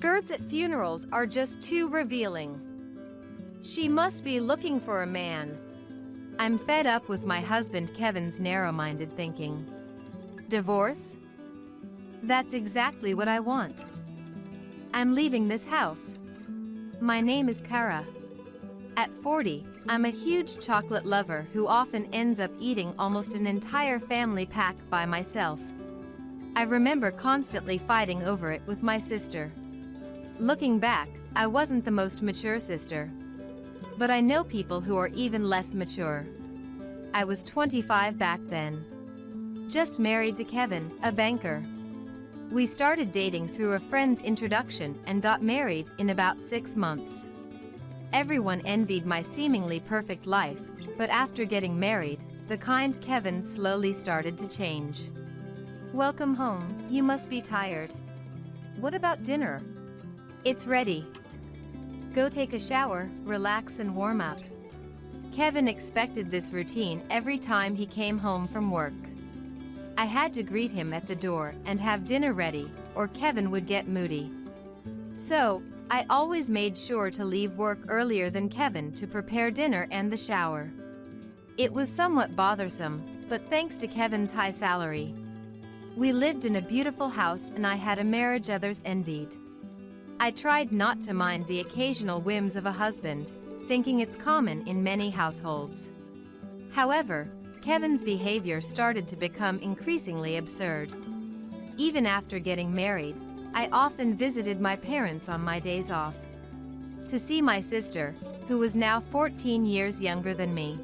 Skirts at funerals are just too revealing. She must be looking for a man. I'm fed up with my husband Kevin's narrow-minded thinking. Divorce? That's exactly what I want. I'm leaving this house. My name is Kara. At 40, I'm a huge chocolate lover who often ends up eating almost an entire family pack by myself. I remember constantly fighting over it with my sister. Looking back, I wasn't the most mature sister. But I know people who are even less mature. I was 25 back then. Just married to Kevin, a banker. We started dating through a friend's introduction and got married in about 6 months. Everyone envied my seemingly perfect life, but after getting married, the kind Kevin slowly started to change. Welcome home, you must be tired. What about dinner? It's ready. Go take a shower, relax and warm up. Kevin expected this routine every time he came home from work. I had to greet him at the door and have dinner ready, or Kevin would get moody. So, I always made sure to leave work earlier than Kevin to prepare dinner and the shower. It was somewhat bothersome, but thanks to Kevin's high salary. We lived in a beautiful house and I had a marriage others envied. I tried not to mind the occasional whims of a husband, thinking it's common in many households. However, Kevin's behavior started to become increasingly absurd. Even after getting married, I often visited my parents on my days off. To see my sister, who was now 14 years younger than me.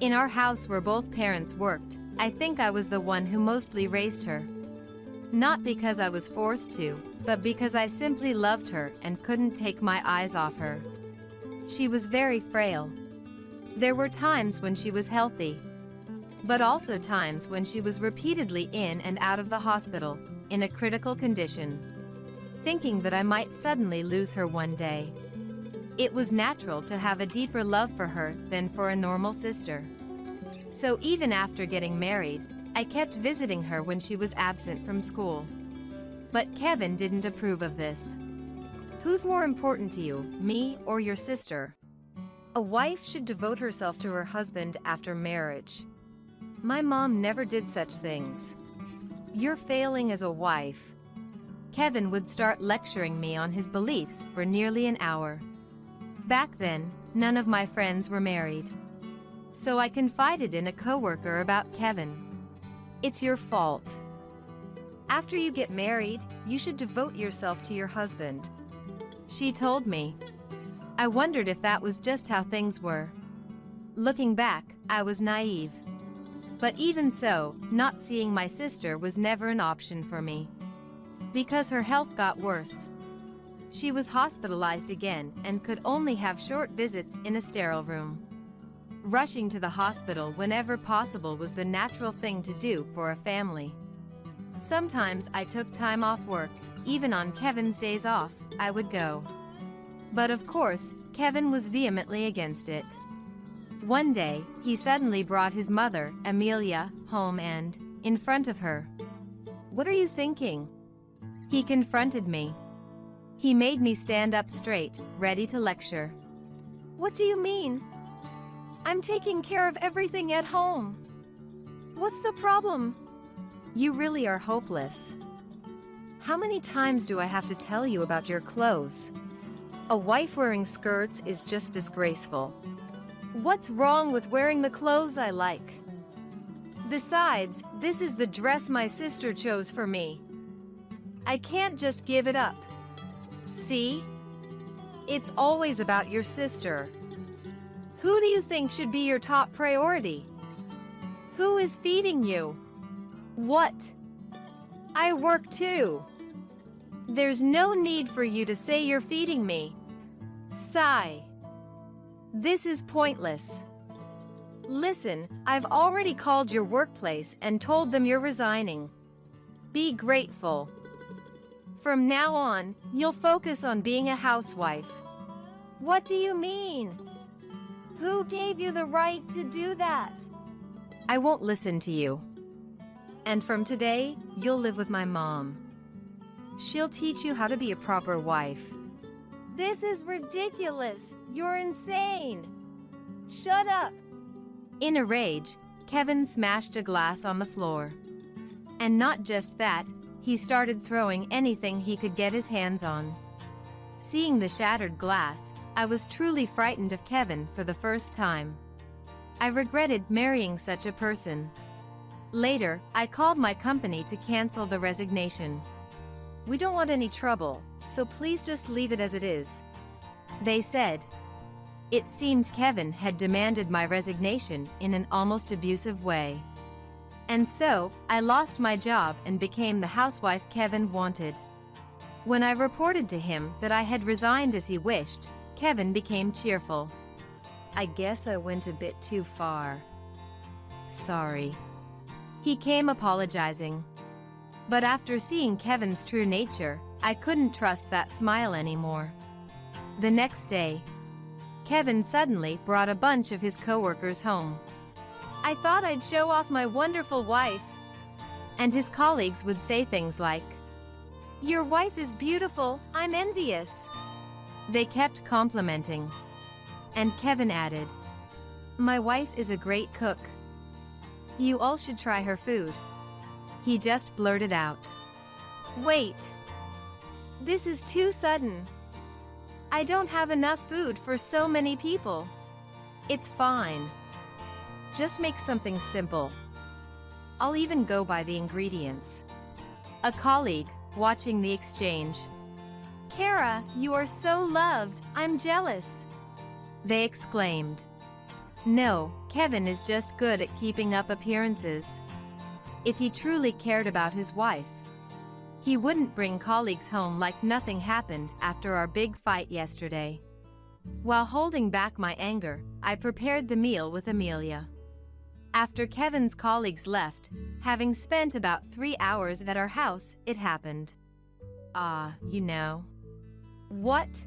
In our house where both parents worked, I think I was the one who mostly raised her. Not because I was forced to, but because I simply loved her and couldn't take my eyes off her. She was very frail. There were times when she was healthy, but also times when she was repeatedly in and out of the hospital, in a critical condition. Thinking that I might suddenly lose her one day. It was natural to have a deeper love for her than for a normal sister. So even after getting married, I kept visiting her when she was absent from school. But Kevin didn't approve of this. Who's more important to you, me or your sister? A wife should devote herself to her husband after marriage. My mom never did such things. You're failing as a wife. Kevin would start lecturing me on his beliefs for nearly an hour. Back then, none of my friends were married. So I confided in a coworker about Kevin. It's your fault. After you get married, you should devote yourself to your husband. She told me. I wondered if that was just how things were. Looking back, I was naive. But even so, not seeing my sister was never an option for me. Because her health got worse. She was hospitalized again and could only have short visits in a sterile room. Rushing to the hospital whenever possible was the natural thing to do for a family. Sometimes I took time off work, even on Kevin's days off, I would go. But of course, Kevin was vehemently against it. One day, he suddenly brought his mother, Amelia, home and, in front of her. What are you thinking? He confronted me. He made me stand up straight, ready to lecture. What do you mean? I'm taking care of everything at home. What's the problem? You really are hopeless. How many times do I have to tell you about your clothes? A wife wearing skirts is just disgraceful. What's wrong with wearing the clothes I like? Besides, this is the dress my sister chose for me. I can't just give it up. See? It's always about your sister. Who do you think should be your top priority? Who is feeding you? What? I work too. There's no need for you to say you're feeding me. Sigh. This is pointless. Listen, I've already called your workplace and told them you're resigning. Be grateful. From now on, you'll focus on being a housewife. What do you mean? Who gave you the right to do that? I won't listen to you. And from today, you'll live with my mom. She'll teach you how to be a proper wife." "This is ridiculous! You're insane! Shut up!" In a rage, Kevin smashed a glass on the floor. And not just that, he started throwing anything he could get his hands on. Seeing the shattered glass, I was truly frightened of Kevin for the first time. I regretted marrying such a person. Later, I called my company to cancel the resignation. "We don't want any trouble, so please just leave it as it is," they said. It seemed Kevin had demanded my resignation in an almost abusive way. And so, I lost my job and became the housewife Kevin wanted. When I reported to him that I had resigned as he wished, Kevin became cheerful. "I guess I went a bit too far. Sorry." He came apologizing. But after seeing Kevin's true nature, I couldn't trust that smile anymore. The next day, Kevin suddenly brought a bunch of his coworkers home. "I thought I'd show off my wonderful wife." And his colleagues would say things like, "Your wife is beautiful, I'm envious." They kept complimenting. And Kevin added, "My wife is a great cook. You all should try her food." He just blurted out, "Wait. This is too sudden. I don't have enough food for so many people." "It's fine. Just make something simple. I'll even go by the ingredients." A colleague, watching the exchange, "Kara, you are so loved, I'm jealous," they exclaimed. No, Kevin is just good at keeping up appearances. If he truly cared about his wife, he wouldn't bring colleagues home like nothing happened after our big fight yesterday. While holding back my anger, I prepared the meal with Amelia. After Kevin's colleagues left, having spent about 3 hours at our house, it happened. You know." "What?"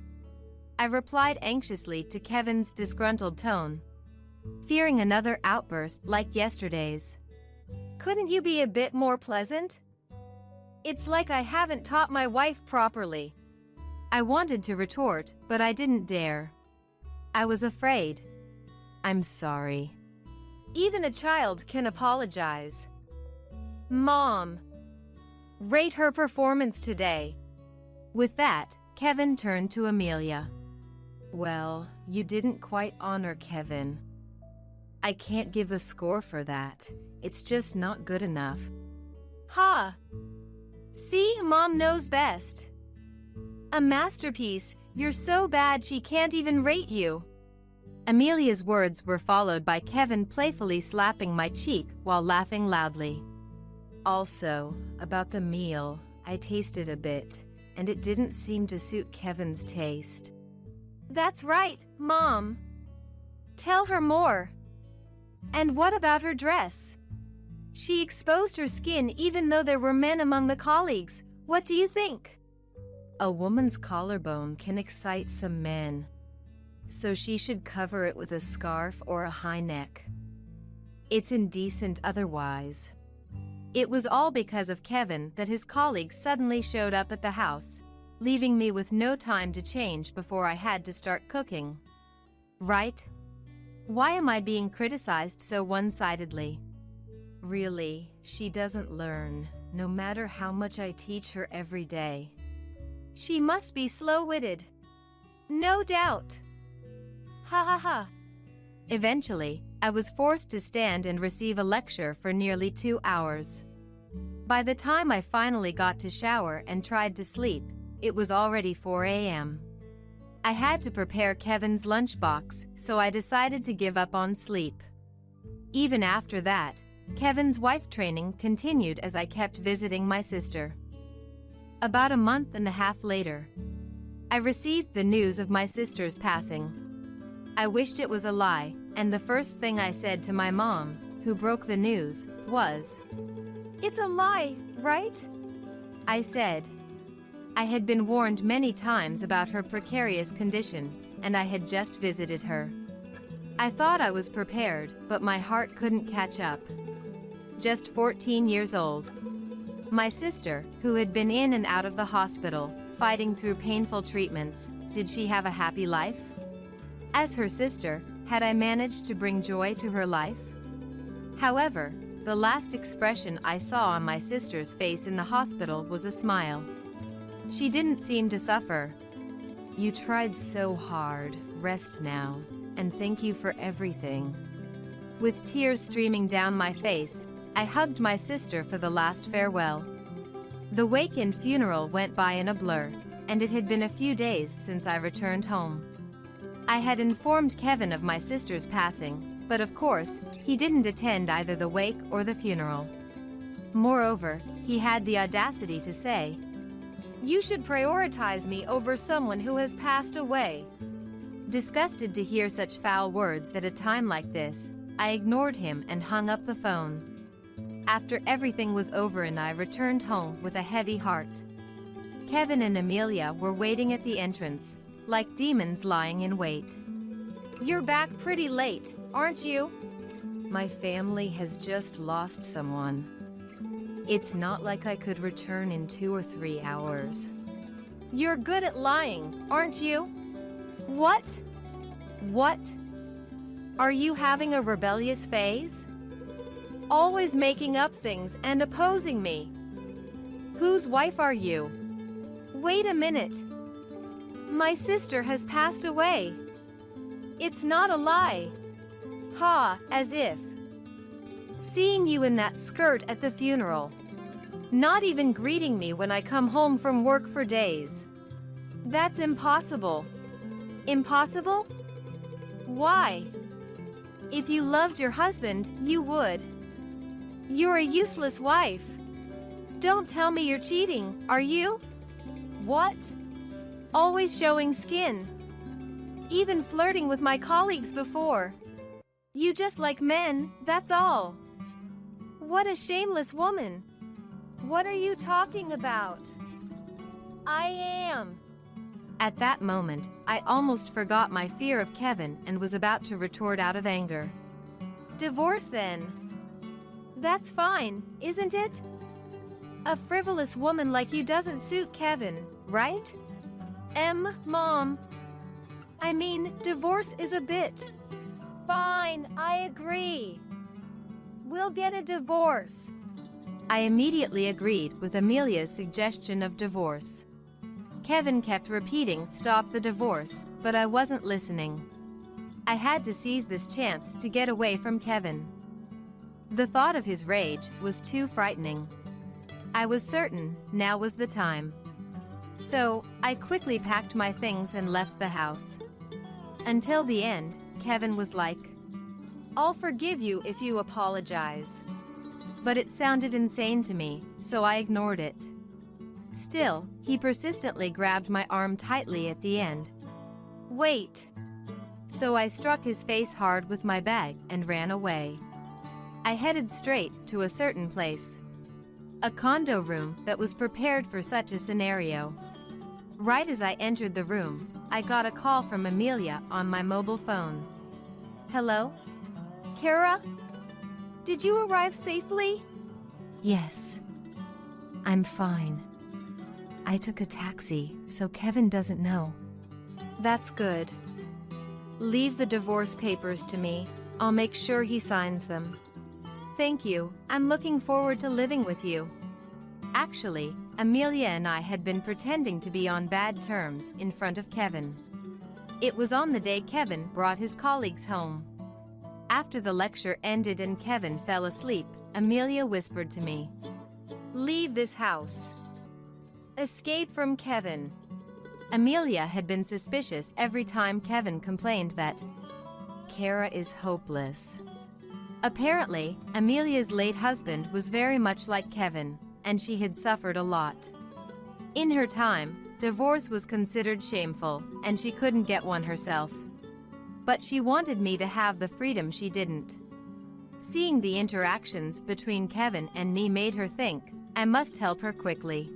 I replied anxiously to Kevin's disgruntled tone, fearing another outburst like yesterday's. "Couldn't you be a bit more pleasant? It's like I haven't taught my wife properly." I wanted to retort, but I didn't dare. I was afraid. "I'm sorry." Even a child can apologize. "Mom, rate her performance today." With that, Kevin turned to Amelia. "Well, you didn't quite honor Kevin. I can't give a score for that. It's just not good enough." "Ha! See, Mom knows best. A masterpiece, you're so bad she can't even rate you." Amelia's words were followed by Kevin playfully slapping my cheek while laughing loudly. "Also, about the meal, I tasted a bit, and it didn't seem to suit Kevin's taste." "That's right, Mom. Tell her more. And what about her dress? She exposed her skin even though there were men among the colleagues. What do you think?" "A woman's collarbone can excite some men, so she should cover it with a scarf or a high neck. It's indecent otherwise." It was all because of Kevin that his colleagues suddenly showed up at the house, leaving me with no time to change before I had to start cooking. Right? Why am I being criticized so one-sidedly? Really, she doesn't learn, no matter how much I teach her every day. She must be slow-witted. No doubt. Ha ha ha. Eventually, I was forced to stand and receive a lecture for nearly 2 hours. By the time I finally got to shower and tried to sleep, it was already 4 a.m. I had to prepare Kevin's lunchbox, so I decided to give up on sleep. Even after that, Kevin's wife training continued as I kept visiting my sister. About a month and a half later, I received the news of my sister's passing. I wished it was a lie, and the first thing I said to my mom, who broke the news, was, "It's a lie, right?" I said. I had been warned many times about her precarious condition, and I had just visited her. I thought I was prepared, but my heart couldn't catch up. Just 14 years old. My sister, who had been in and out of the hospital, fighting through painful treatments, did she have a happy life? As her sister, had I managed to bring joy to her life? However, the last expression I saw on my sister's face in the hospital was a smile. She didn't seem to suffer. "You tried so hard, rest now, and thank you for everything." With tears streaming down my face, I hugged my sister for the last farewell. The wake and funeral went by in a blur, and it had been a few days since I returned home. I had informed Kevin of my sister's passing, but of course, he didn't attend either the wake or the funeral. Moreover, he had the audacity to say, "You should prioritize me over someone who has passed away." Disgusted to hear such foul words at a time like this, I ignored him and hung up the phone. After everything was over and I returned home with a heavy heart. Kevin and Amelia were waiting at the entrance, like demons lying in wait. "You're back pretty late, aren't you?" "My family has just lost someone. It's not like I could return in 2 or 3 hours." "You're good at lying, aren't you?" "What? What? Are you having a rebellious phase? Always making up things and opposing me. Whose wife are you?" "Wait a minute. My sister has passed away." "It's not a lie." "Ha, as if. Seeing you in that skirt at the funeral. Not even greeting me when I come home from work for days. That's impossible." "Impossible? Why? If you loved your husband, you would. You're a useless wife. Don't tell me you're cheating, are you?" "What? Always showing skin. Even flirting with my colleagues before. You just like men, that's all. What a shameless woman. What are you talking about?" "I am." At that moment, I almost forgot my fear of Kevin and was about to retort out of anger. "Divorce then. That's fine, isn't it? A frivolous woman like you doesn't suit Kevin, right? Mom. I mean, divorce is a bit." "Fine, I agree. We'll get a divorce." I immediately agreed with Amelia's suggestion of divorce. Kevin kept repeating, "Stop the divorce," but I wasn't listening. I had to seize this chance to get away from Kevin. The thought of his rage was too frightening. I was certain now was the time. So, I quickly packed my things and left the house. Until the end, Kevin was like, "I'll forgive you if you apologize." But it sounded insane to me, so I ignored it. Still, he persistently grabbed my arm tightly at the end. "Wait." So I struck his face hard with my bag and ran away. I headed straight to a certain place. A condo room that was prepared for such a scenario. Right as I entered the room, I got a call from Amelia on my mobile phone. "Hello? Kara? Did you arrive safely?" "Yes. I'm fine. I took a taxi, so Kevin doesn't know." "That's good. Leave the divorce papers to me. I'll make sure he signs them." "Thank you. I'm looking forward to living with you." Actually, Amelia and I had been pretending to be on bad terms in front of Kevin. It was on the day Kevin brought his colleagues home. After the lecture ended and Kevin fell asleep, Amelia whispered to me, "Leave this house. Escape from Kevin." Amelia had been suspicious every time Kevin complained that Kara is hopeless. Apparently, Amelia's late husband was very much like Kevin, and she had suffered a lot. In her time, divorce was considered shameful, and she couldn't get one herself. But she wanted me to have the freedom she didn't. Seeing the interactions between Kevin and me made her think I must help her quickly.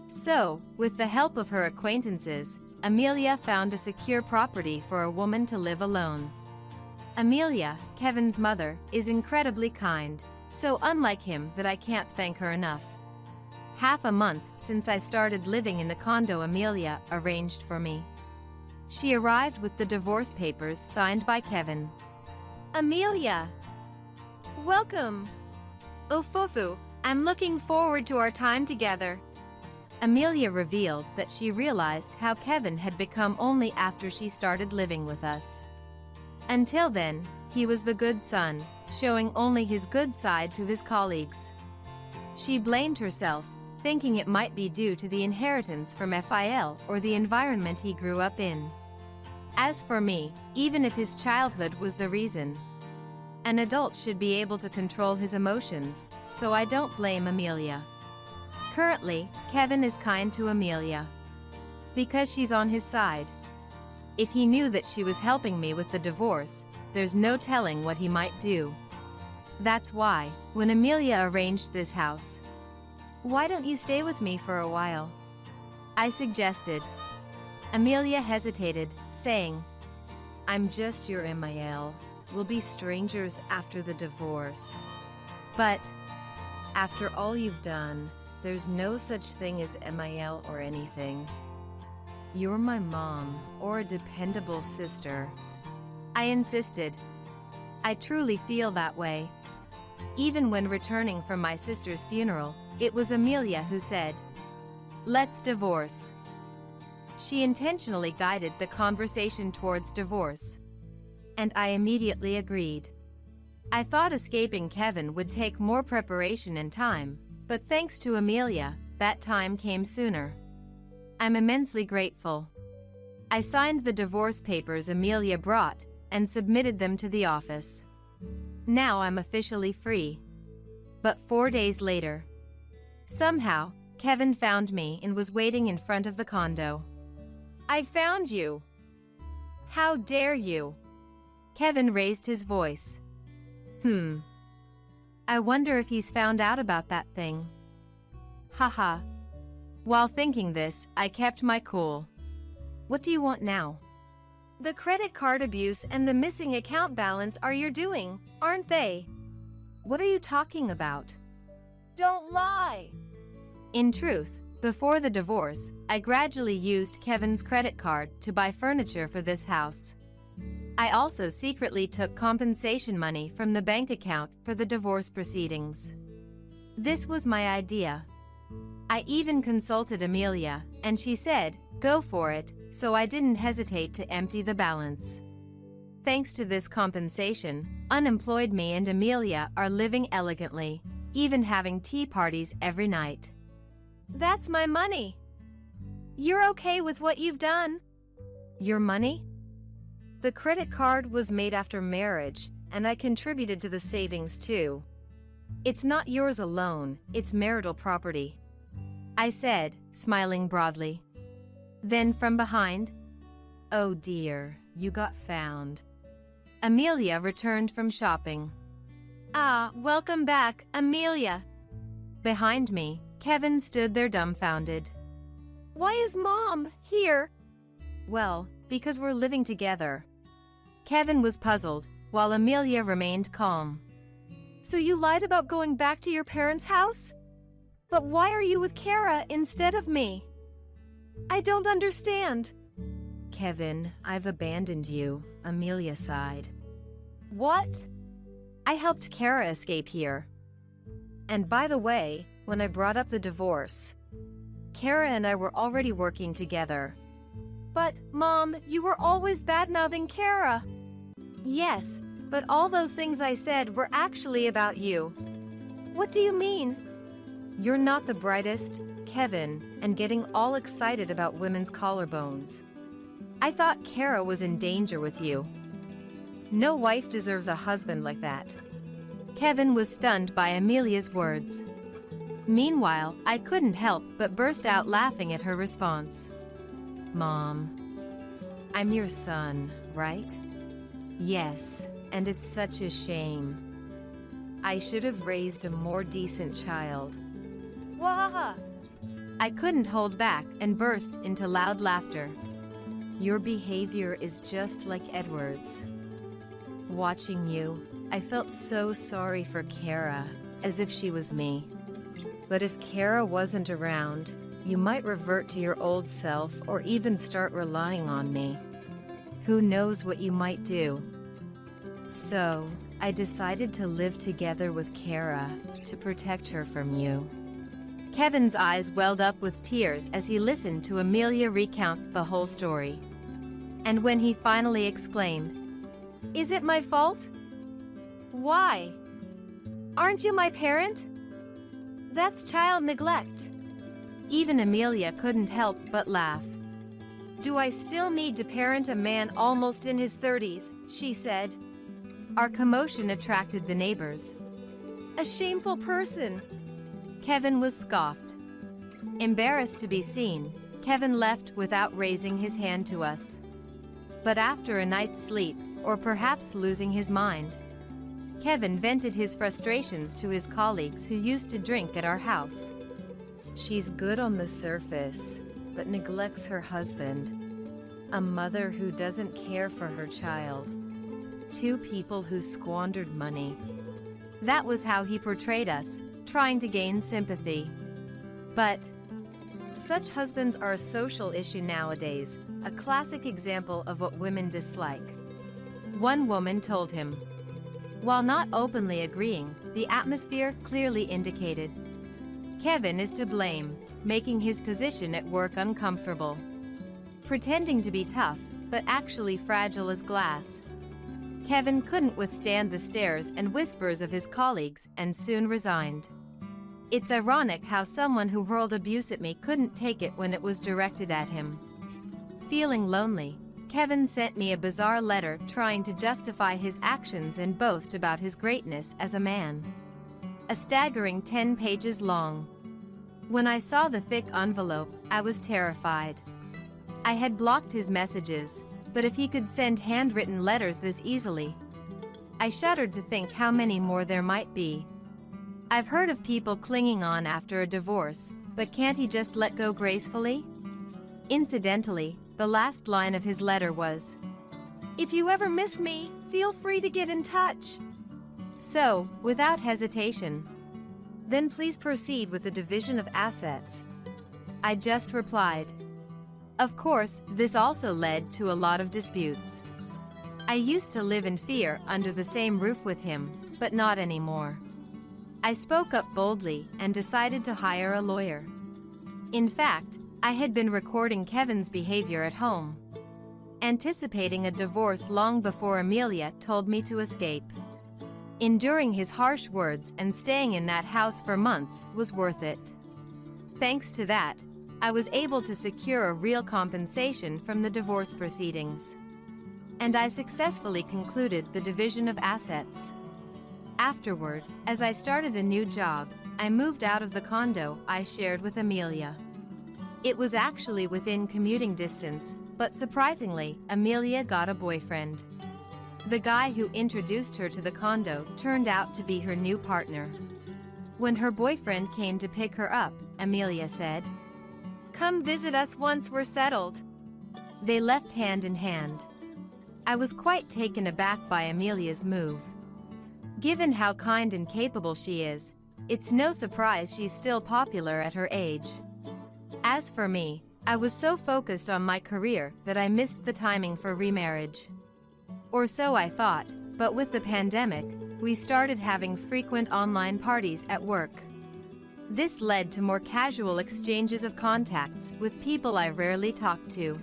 So, with the help of her acquaintances, Amelia found a secure property for a woman to live alone. Amelia, Kevin's mother, is incredibly kind, so unlike him that I can't thank her enough. half a month since I started living in the condo Amelia arranged for me. She arrived with the divorce papers signed by Kevin. Amelia! Welcome! Ofufu, I'm looking forward to our time together. Amelia revealed that she realized how Kevin had become only after she started living with us. Until then, he was the good son, showing only his good side to his colleagues. She blamed herself, thinking it might be due to the inheritance from FIL or the environment he grew up in. As for me, even if his childhood was the reason, an adult should be able to control his emotions, so I don't blame Amelia. Currently, Kevin is kind to Amelia because she's on his side. If he knew that she was helping me with the divorce, there's no telling what he might do. That's why, when Amelia arranged this house, "Why don't you stay with me for a while?" I suggested. Amelia hesitated, saying, "I'm just your MIL. We'll be strangers after the divorce. But, after all you've done, there's no such thing as MIL or anything. You're my mom, or a dependable sister." I insisted. I truly feel that way. Even when returning from my sister's funeral, it was Amelia who said, "Let's divorce." She intentionally guided the conversation towards divorce, and I immediately agreed. I thought escaping Kevin would take more preparation and time, but thanks to Amelia, that time came sooner. I'm immensely grateful. I signed the divorce papers Amelia brought and submitted them to the office. Now I'm officially free. But 4 days later, somehow, Kevin found me and was waiting in front of the condo. "I found you! How dare you!" Kevin raised his voice. I wonder if he's found out about that thing. Haha. While thinking this, I kept my cool. "What do you want now?" "The credit card abuse and the missing account balance are your doing, aren't they?" "What are you talking about?" "Don't lie!" In truth, before the divorce, I gradually used Kevin's credit card to buy furniture for this house. I also secretly took compensation money from the bank account for the divorce proceedings. This was my idea. I even consulted Amelia, and she said, "Go for it," so I didn't hesitate to empty the balance. Thanks to this compensation, unemployed me and Amelia are living elegantly, even having tea parties every night. "That's my money." "You're okay with what you've done?" "Your money?" "The credit card was made after marriage, and I contributed to the savings too. It's not yours alone, it's marital property," I said, smiling broadly. Then from behind, "Oh dear, you got found." Amelia returned from shopping. "Ah, welcome back, Amelia." Behind me, Kevin stood there dumbfounded. "Why is Mom here?" "Well, because we're living together." Kevin was puzzled, while Amelia remained calm. "So you lied about going back to your parents' house? But why are you with Kara instead of me? I don't understand." "Kevin, I've abandoned you," Amelia sighed. "What?" "I helped Kara escape here. And by the way, when I brought up the divorce, Kara and I were already working together." "But, Mom, you were always bad-mouthing Kara." "Yes, but all those things I said were actually about you." "What do you mean?" "You're not the brightest, Kevin, and getting all excited about women's collarbones. I thought Kara was in danger with you. No wife deserves a husband like that." Kevin was stunned by Amelia's words. Meanwhile, I couldn't help but burst out laughing at her response. "Mom, I'm your son, right?" "Yes, and it's such a shame. I should have raised a more decent child." "Wah!" I couldn't hold back and burst into loud laughter. "Your behavior is just like Edward's. Watching you, I felt so sorry for Kara, as if she was me." But if Kara wasn't around, you might revert to your old self or even start relying on me. Who knows what you might do? So, I decided to live together with Kara to protect her from you." Kevin's eyes welled up with tears as he listened to Amelia recount the whole story. And when he finally exclaimed, "Is it my fault? Why? Aren't you my parent? That's child neglect." Even Amelia couldn't help but laugh. "Do I still need to parent a man almost in his 30s?" she said. Our commotion attracted the neighbors. "A shameful person!" Kevin was scoffed. Embarrassed to be seen, Kevin left without raising his hand to us. But after a night's sleep, or perhaps losing his mind, Kevin vented his frustrations to his colleagues who used to drink at our house. "She's good on the surface, but neglects her husband. A mother who doesn't care for her child. Two people who squandered money." That was how he portrayed us, trying to gain sympathy. But such husbands are a social issue nowadays, a classic example of what women dislike. One woman told him. While not openly agreeing, the atmosphere clearly indicated Kevin is to blame, making his position at work uncomfortable. Pretending to be tough, but actually fragile as glass. Kevin couldn't withstand the stares and whispers of his colleagues and soon resigned. It's ironic how someone who hurled abuse at me couldn't take it when it was directed at him. Feeling lonely, Kevin sent me a bizarre letter trying to justify his actions and boast about his greatness as a man. A staggering 10 pages long. When I saw the thick envelope, I was terrified. I had blocked his messages, but if he could send handwritten letters this easily, I shuddered to think how many more there might be. I've heard of people clinging on after a divorce, but can't he just let go gracefully? Incidentally, the last line of his letter was, "If you ever miss me, feel free to get in touch." So, without hesitation, "Then please proceed with the division of assets," I just replied. Of course, this also led to a lot of disputes. I used to live in fear under the same roof with him, but not anymore. I spoke up boldly and decided to hire a lawyer. In fact, I had been recording Kevin's behavior at home, anticipating a divorce long before Amelia told me to escape. Enduring his harsh words and staying in that house for months was worth it. Thanks to that, I was able to secure a real compensation from the divorce proceedings. And I successfully concluded the division of assets. Afterward, as I started a new job, I moved out of the condo I shared with Amelia. It was actually within commuting distance, but surprisingly, Amelia got a boyfriend. The guy who introduced her to the condo turned out to be her new partner. When her boyfriend came to pick her up, Amelia said, "Come visit us once we're settled." They left hand in hand. I was quite taken aback by Amelia's move. Given how kind and capable she is, it's no surprise she's still popular at her age. As for me, I was so focused on my career that I missed the timing for remarriage. Or so I thought, but with the pandemic, we started having frequent online parties at work. This led to more casual exchanges of contacts with people I rarely talked to.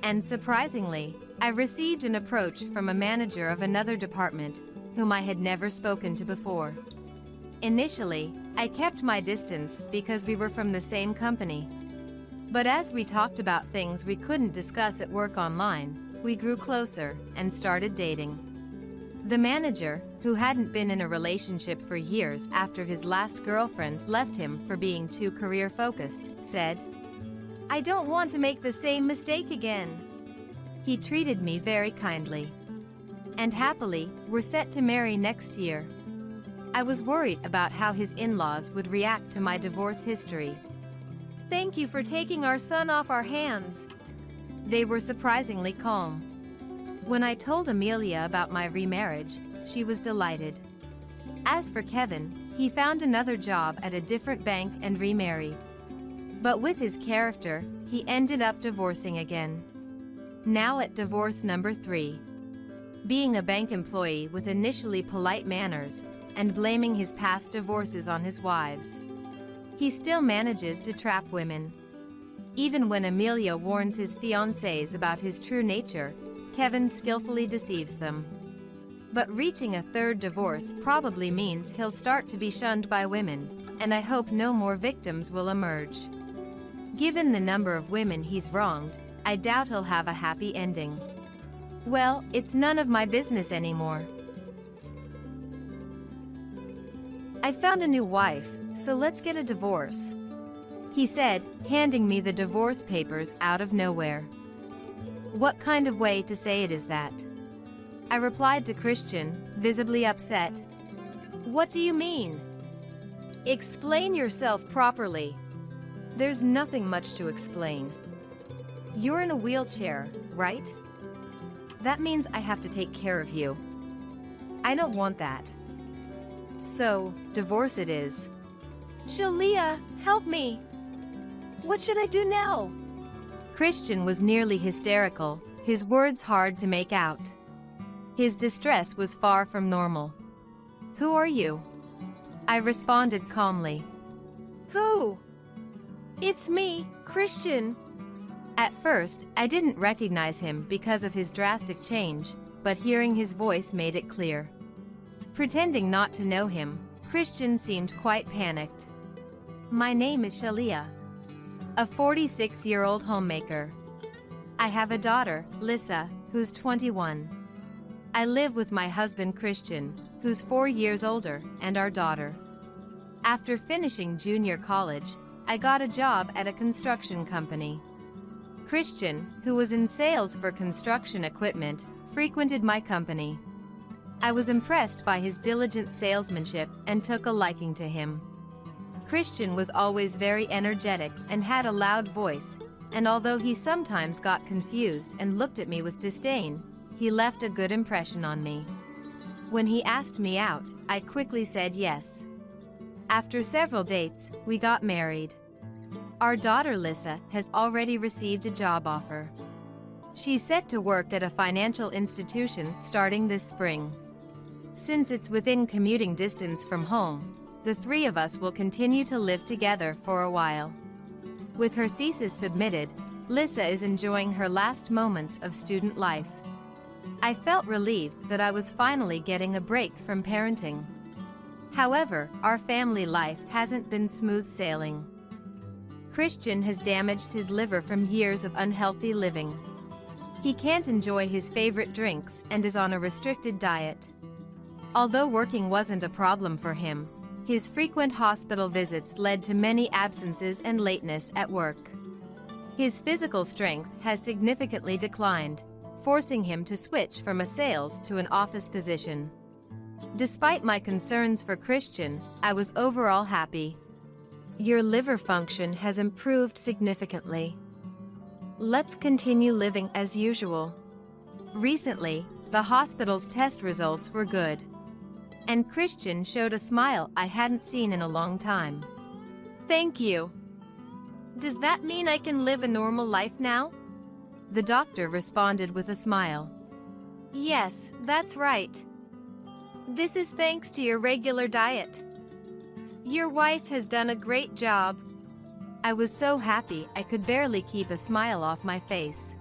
And surprisingly, I received an approach from a manager of another department whom I had never spoken to before. Initially, I kept my distance because we were from the same company. But as we talked about things we couldn't discuss at work online, we grew closer and started dating. The manager, who hadn't been in a relationship for years after his last girlfriend left him for being too career-focused, said, "I don't want to make the same mistake again." He treated me very kindly. And happily, we're set to marry next year. I was worried about how his in-laws would react to my divorce history. "Thank you for taking our son off our hands." They were surprisingly calm. When I told Amelia about my remarriage, she was delighted. As for Kevin, He found another job at a different bank and remarried. But with his character, he ended up divorcing again. Now at divorce number 3. Being a bank employee with initially polite manners and blaming his past divorces on his wives. He still manages to trap women. Even when Amelia warns his fiancés about his true nature, Kevin skillfully deceives them. But reaching a third divorce probably means he'll start to be shunned by women, and I hope no more victims will emerge. Given the number of women he's wronged, I doubt he'll have a happy ending. Well, it's none of my business anymore. I found a new wife, so let's get a divorce, he said, handing me the divorce papers out of nowhere. What kind of way to say it is that? I replied to Christian, visibly upset. What do you mean? Explain yourself properly. There's nothing much to explain. You're in a wheelchair, right? That means I have to take care of you. I don't want that. So, divorce it is. Shalia, help me! What should I do now? Christian was nearly hysterical, his words hard to make out. His distress was far from normal. Who are you? I responded calmly. Who? It's me, Christian. At first, I didn't recognize him because of his drastic change, but hearing his voice made it clear. Pretending not to know him, Christian seemed quite panicked. My name is Shalia, a 46-year-old homemaker. I have a daughter, Lissa, who's 21. I live with my husband Christian, who's 4 years older, and our daughter. After finishing junior college, I got a job at a construction company. Christian, who was in sales for construction equipment, frequented my company. I was impressed by his diligent salesmanship and took a liking to him. Christian was always very energetic and had a loud voice, and although he sometimes got confused and looked at me with disdain, he left a good impression on me. When he asked me out, I quickly said yes. After several dates, we got married. Our daughter Lissa has already received a job offer. She's set to work at a financial institution starting this spring. Since it's within commuting distance from home, the 3 of us will continue to live together for a while. With her thesis submitted, Lissa is enjoying her last moments of student life. I felt relieved that I was finally getting a break from parenting. However, our family life hasn't been smooth sailing. Christian has damaged his liver from years of unhealthy living. He can't enjoy his favorite drinks and is on a restricted diet. Although working wasn't a problem for him, his frequent hospital visits led to many absences and lateness at work. His physical strength has significantly declined, forcing him to switch from a sales to an office position. Despite my concerns for Christian, I was overall happy. Your liver function has improved significantly. Let's continue living as usual. Recently, the hospital's test results were good. And Christian showed a smile I hadn't seen in a long time. Thank you. Does that mean I can live a normal life now? The doctor responded with a smile. Yes, that's right. This is thanks to your regular diet. Your wife has done a great job. I was so happy I could barely keep a smile off my face.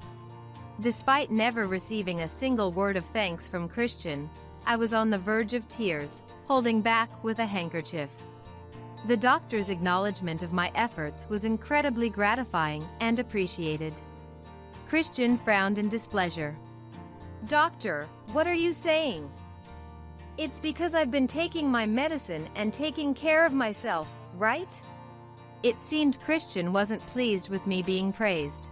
Despite never receiving a single word of thanks from Christian, I was on the verge of tears, holding back with a handkerchief. The doctor's acknowledgement of my efforts was incredibly gratifying and appreciated. Christian frowned in displeasure. Doctor, what are you saying? It's because I've been taking my medicine and taking care of myself, right? It seemed Christian wasn't pleased with me being praised.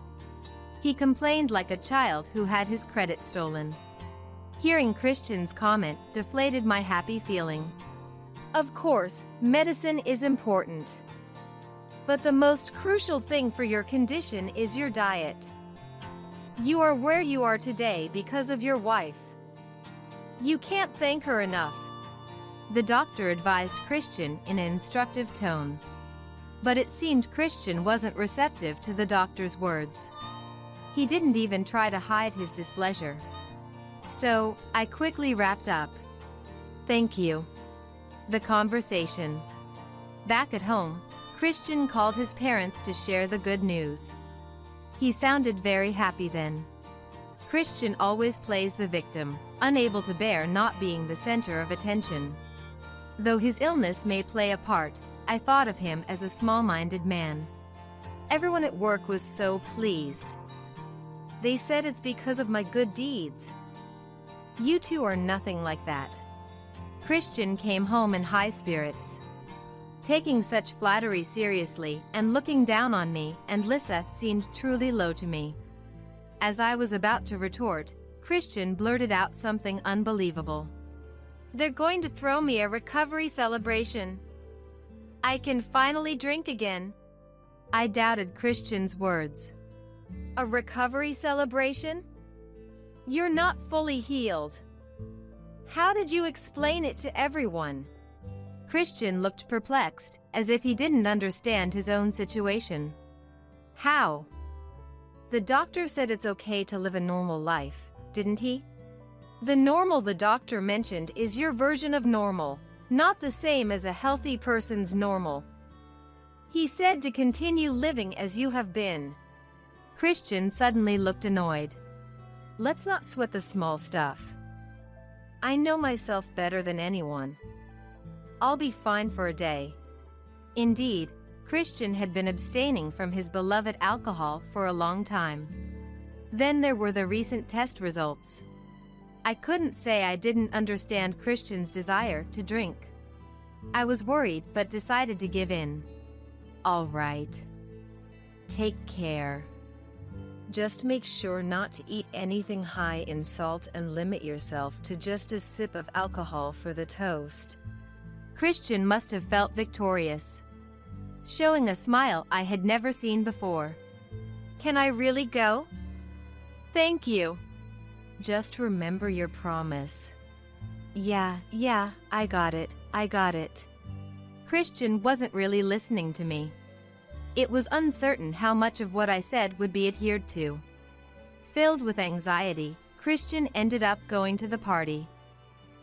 He complained like a child who had his credit stolen. Hearing Christian's comment deflated my happy feeling. Of course, medicine is important. But the most crucial thing for your condition is your diet. You are where you are today because of your wife. You can't thank her enough. The doctor advised Christian in an instructive tone. But it seemed Christian wasn't receptive to the doctor's words. He didn't even try to hide his displeasure. So, I quickly wrapped up. Thank you. The conversation. Back at home, Christian called his parents to share the good news. He sounded very happy then. Christian always plays the victim, unable to bear not being the center of attention. Though his illness may play a part, I thought of him as a small-minded man. Everyone at work was so pleased. They said it's because of my good deeds. You two are nothing like that. Christian came home in high spirits. Taking such flattery seriously and looking down on me and Lisa seemed truly low to me. As I was about to retort, Christian blurted out something unbelievable. They're going to throw me a recovery celebration. I can finally drink again. I doubted Christian's words. A recovery celebration? You're not fully healed. How did you explain it to everyone? Christian looked perplexed, as if he didn't understand his own situation. How? The doctor said it's okay to live a normal life, didn't he? The normal the doctor mentioned is your version of normal, not the same as a healthy person's normal. He said to continue living as you have been. Christian suddenly looked annoyed. Let's not sweat the small stuff. I know myself better than anyone. I'll be fine for a day. Indeed, Christian had been abstaining from his beloved alcohol for a long time. Then there were the recent test results. I couldn't say I didn't understand Christian's desire to drink. I was worried but decided to give in. All right. Take care. Just make sure not to eat anything high in salt and limit yourself to just a sip of alcohol for the toast. Christian must have felt victorious, showing a smile I had never seen before. Can I really go? Thank you. Just remember your promise. Yeah, I got it. Christian wasn't really listening to me. It was uncertain how much of what I said would be adhered to. Filled with anxiety, Christian ended up going to the party.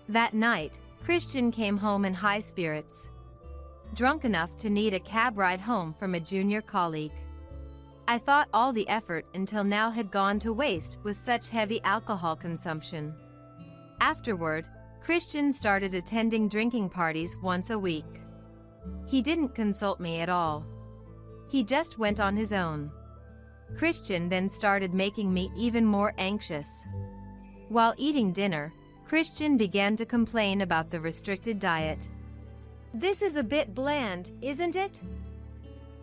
That night, Christian came home in high spirits, drunk enough to need a cab ride home from a junior colleague. I thought all the effort until now had gone to waste with such heavy alcohol consumption. Afterward, Christian started attending drinking parties once a week. He didn't consult me at all. He just went on his own. Christian then started making me even more anxious. While eating dinner, Christian began to complain about the restricted diet. This is a bit bland, isn't it?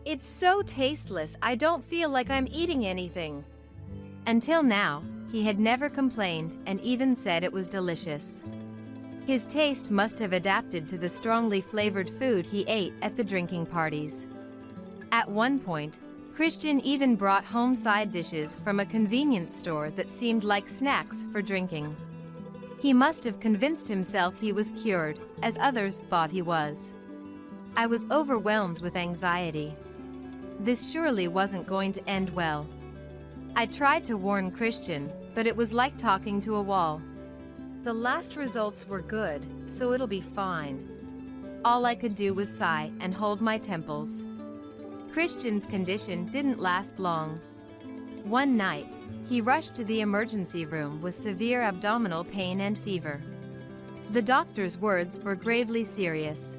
It's so tasteless, I don't feel like I'm eating anything. Until now, he had never complained and even said it was delicious. His taste must have adapted to the strongly flavored food he ate at the drinking parties. At one point, Christian even brought home side dishes from a convenience store that seemed like snacks for drinking. He must have convinced himself he was cured, as others thought he was. I was overwhelmed with anxiety. This surely wasn't going to end well. I tried to warn Christian, but it was like talking to a wall. The last results were good, so it'll be fine. All I could do was sigh and hold my temples. Christian's condition didn't last long. One night, he rushed to the emergency room with severe abdominal pain and fever. The doctor's words were gravely serious.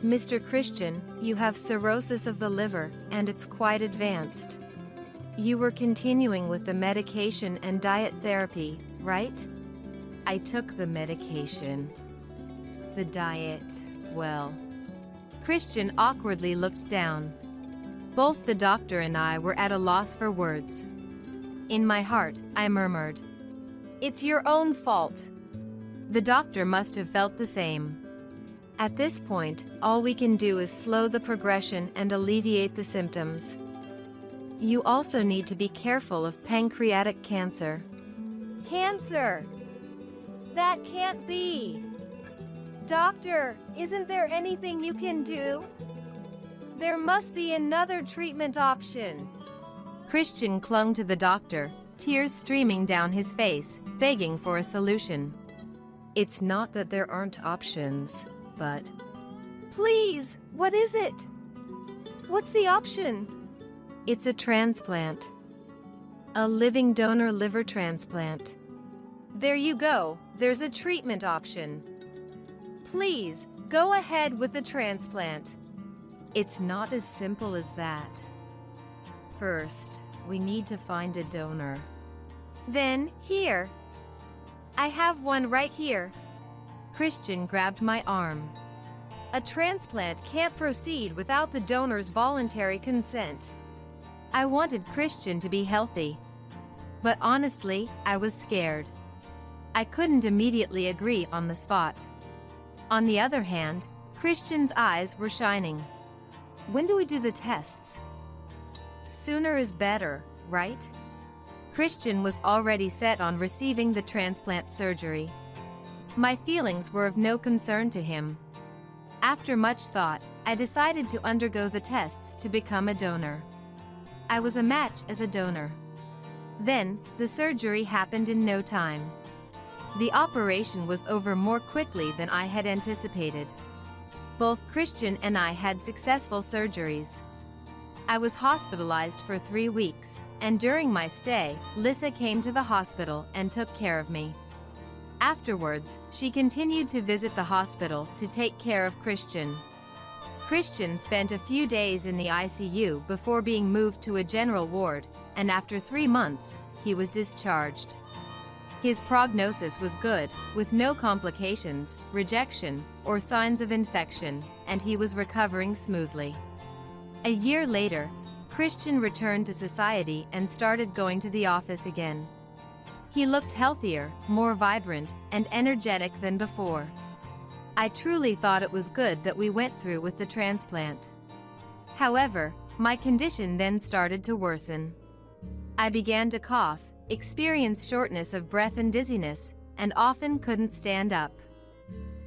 Mr. Christian, you have cirrhosis of the liver, and it's quite advanced. You were continuing with the medication and diet therapy, right? I took the medication. The diet, well. Christian awkwardly looked down. Both the doctor and I were at a loss for words. In my heart, I murmured, "It's your own fault." The doctor must have felt the same. At this point, all we can do is slow the progression and alleviate the symptoms. You also need to be careful of pancreatic cancer. Cancer! That can't be! Doctor, isn't there anything you can do? There must be another treatment option. Christian clung to the doctor, tears streaming down his face, begging for a solution. It's not that there aren't options, but... Please, what is it? What's the option? It's a transplant. A living donor liver transplant. There you go, there's a treatment option. Please, go ahead with the transplant. It's not as simple as that. First, we need to find a donor. Then, here. I have one right here. Christian grabbed my arm. A transplant can't proceed without the donor's voluntary consent. I wanted Christian to be healthy. But honestly, I was scared. I couldn't immediately agree on the spot. On the other hand, Christian's eyes were shining. When do we do the tests? Sooner is better, right? Christian was already set on receiving the transplant surgery. My feelings were of no concern to him. After much thought, I decided to undergo the tests to become a donor. I was a match as a donor. Then, the surgery happened in no time. The operation was over more quickly than I had anticipated. Both Christian and I had successful surgeries. I was hospitalized for 3 weeks, and during my stay, Lisa came to the hospital and took care of me. Afterwards, she continued to visit the hospital to take care of Christian. Christian spent a few days in the ICU before being moved to a general ward, and after 3 months, he was discharged. His prognosis was good, with no complications, rejection, or signs of infection, and he was recovering smoothly. A year later, Christian returned to society and started going to the office again. He looked healthier, more vibrant, and energetic than before. I truly thought it was good that we went through with the transplant. However, my condition then started to worsen. I began to cough, experience shortness of breath and dizziness, and often couldn't stand up.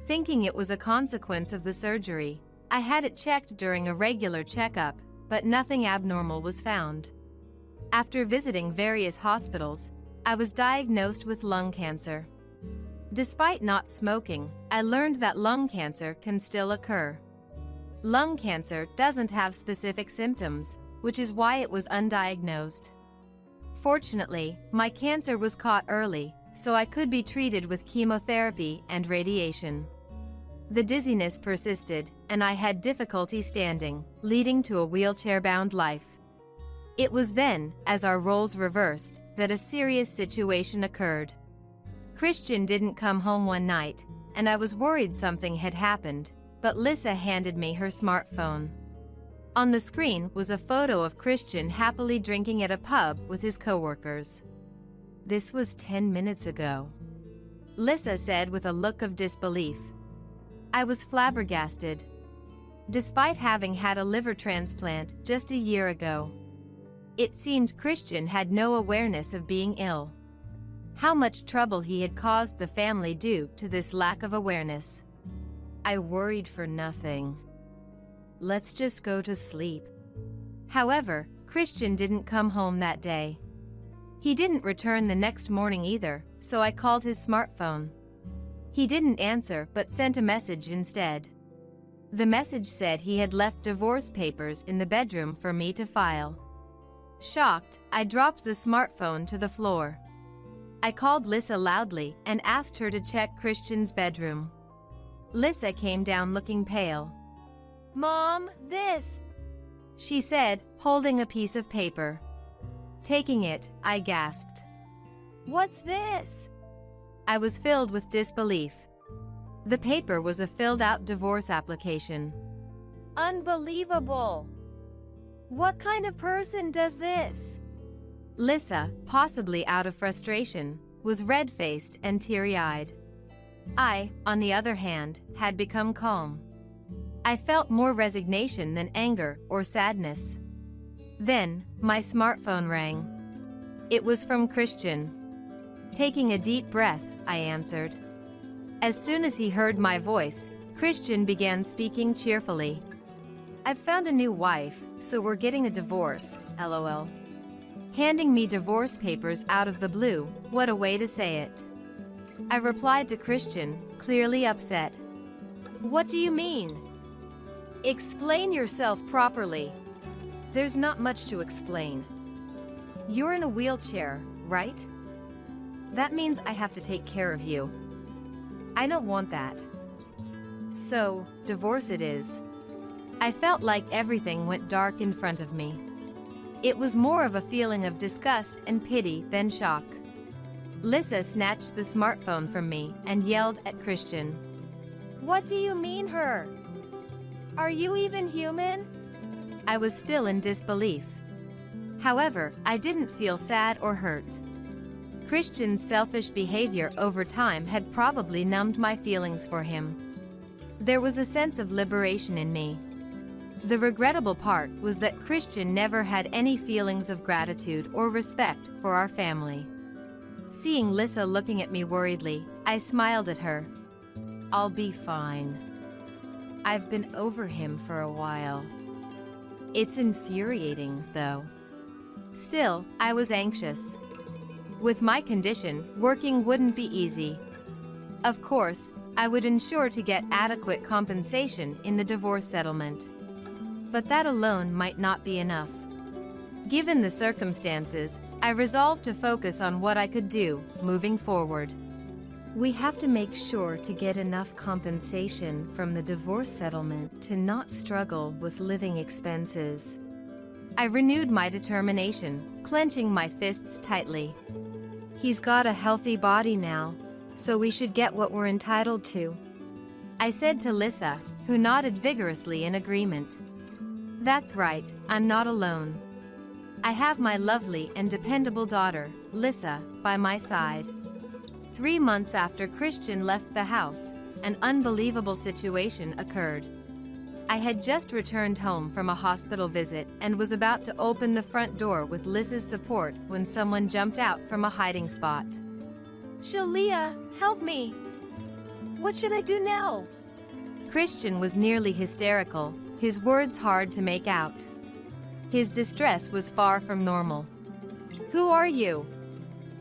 Thinking it was a consequence of the surgery, I had it checked during a regular checkup, but nothing abnormal was found. After visiting various hospitals, I was diagnosed with lung cancer. Despite not smoking, I learned that lung cancer can still occur. Lung cancer doesn't have specific symptoms, which is why it was undiagnosed. Fortunately, my cancer was caught early, so I could be treated with chemotherapy and radiation. The dizziness persisted, and I had difficulty standing, leading to a wheelchair-bound life. It was then, as our roles reversed, that a serious situation occurred. Christian didn't come home one night, and I was worried something had happened, but Lisa handed me her smartphone. On the screen was a photo of Christian happily drinking at a pub with his coworkers. This was 10 minutes ago, Lisa said with a look of disbelief. I was flabbergasted. Despite having had a liver transplant just a year ago, it seemed Christian had no awareness of being ill. How much trouble he had caused the family due to this lack of awareness. I worried for nothing. Let's just go to sleep. However, Christian didn't come home that day. He didn't return the next morning either, so I called his smartphone. He didn't answer but sent a message instead. The message said he had left divorce papers in the bedroom for me to file. Shocked, I dropped the smartphone to the floor. I called Lisa loudly and asked her to check Christian's bedroom. Lisa came down looking pale. Mom, this, she said, holding a piece of paper. Taking it, I gasped. What's this? I was filled with disbelief. The paper was a filled-out divorce application. Unbelievable! What kind of person does this? Lisa, possibly out of frustration, was red-faced and teary-eyed. I, on the other hand, had become calm. I felt more resignation than anger or sadness. Then, my smartphone rang. It was from Christian. Taking a deep breath, I answered. As soon as he heard my voice, Christian began speaking cheerfully. "I've found a new wife, so we're getting a divorce, lol." Handing me divorce papers out of the blue, what a way to say it. I replied to Christian, clearly upset. "What do you mean? Explain yourself properly." "There's not much to explain. You're in a wheelchair, right? That means I have to take care of you. I don't want that. So, divorce it is." I felt like everything went dark in front of me. It was more of a feeling of disgust and pity than shock. Lisa snatched the smartphone from me and yelled at Christian. "What do you mean her? Are you even human?" I was still in disbelief. However, I didn't feel sad or hurt. Christian's selfish behavior over time had probably numbed my feelings for him. There was a sense of liberation in me. The regrettable part was that Christian never had any feelings of gratitude or respect for our family. Seeing Lisa looking at me worriedly, I smiled at her. "I'll be fine. I've been over him for a while." It's infuriating, though. Still, I was anxious. With my condition, working wouldn't be easy. Of course, I would ensure to get adequate compensation in the divorce settlement. But that alone might not be enough. Given the circumstances, I resolved to focus on what I could do moving forward. "We have to make sure to get enough compensation from the divorce settlement to not struggle with living expenses." I renewed my determination, clenching my fists tightly. "He's got a healthy body now, so we should get what we're entitled to," I said to Lisa, who nodded vigorously in agreement. "That's right, I'm not alone. I have my lovely and dependable daughter, Lisa, by my side." 3 months after Christian left the house, an unbelievable situation occurred. I had just returned home from a hospital visit and was about to open the front door with Lisa's support when someone jumped out from a hiding spot. "Shalia, help me! What should I do now?" Christian was nearly hysterical, his words hard to make out. His distress was far from normal. "Who are you?"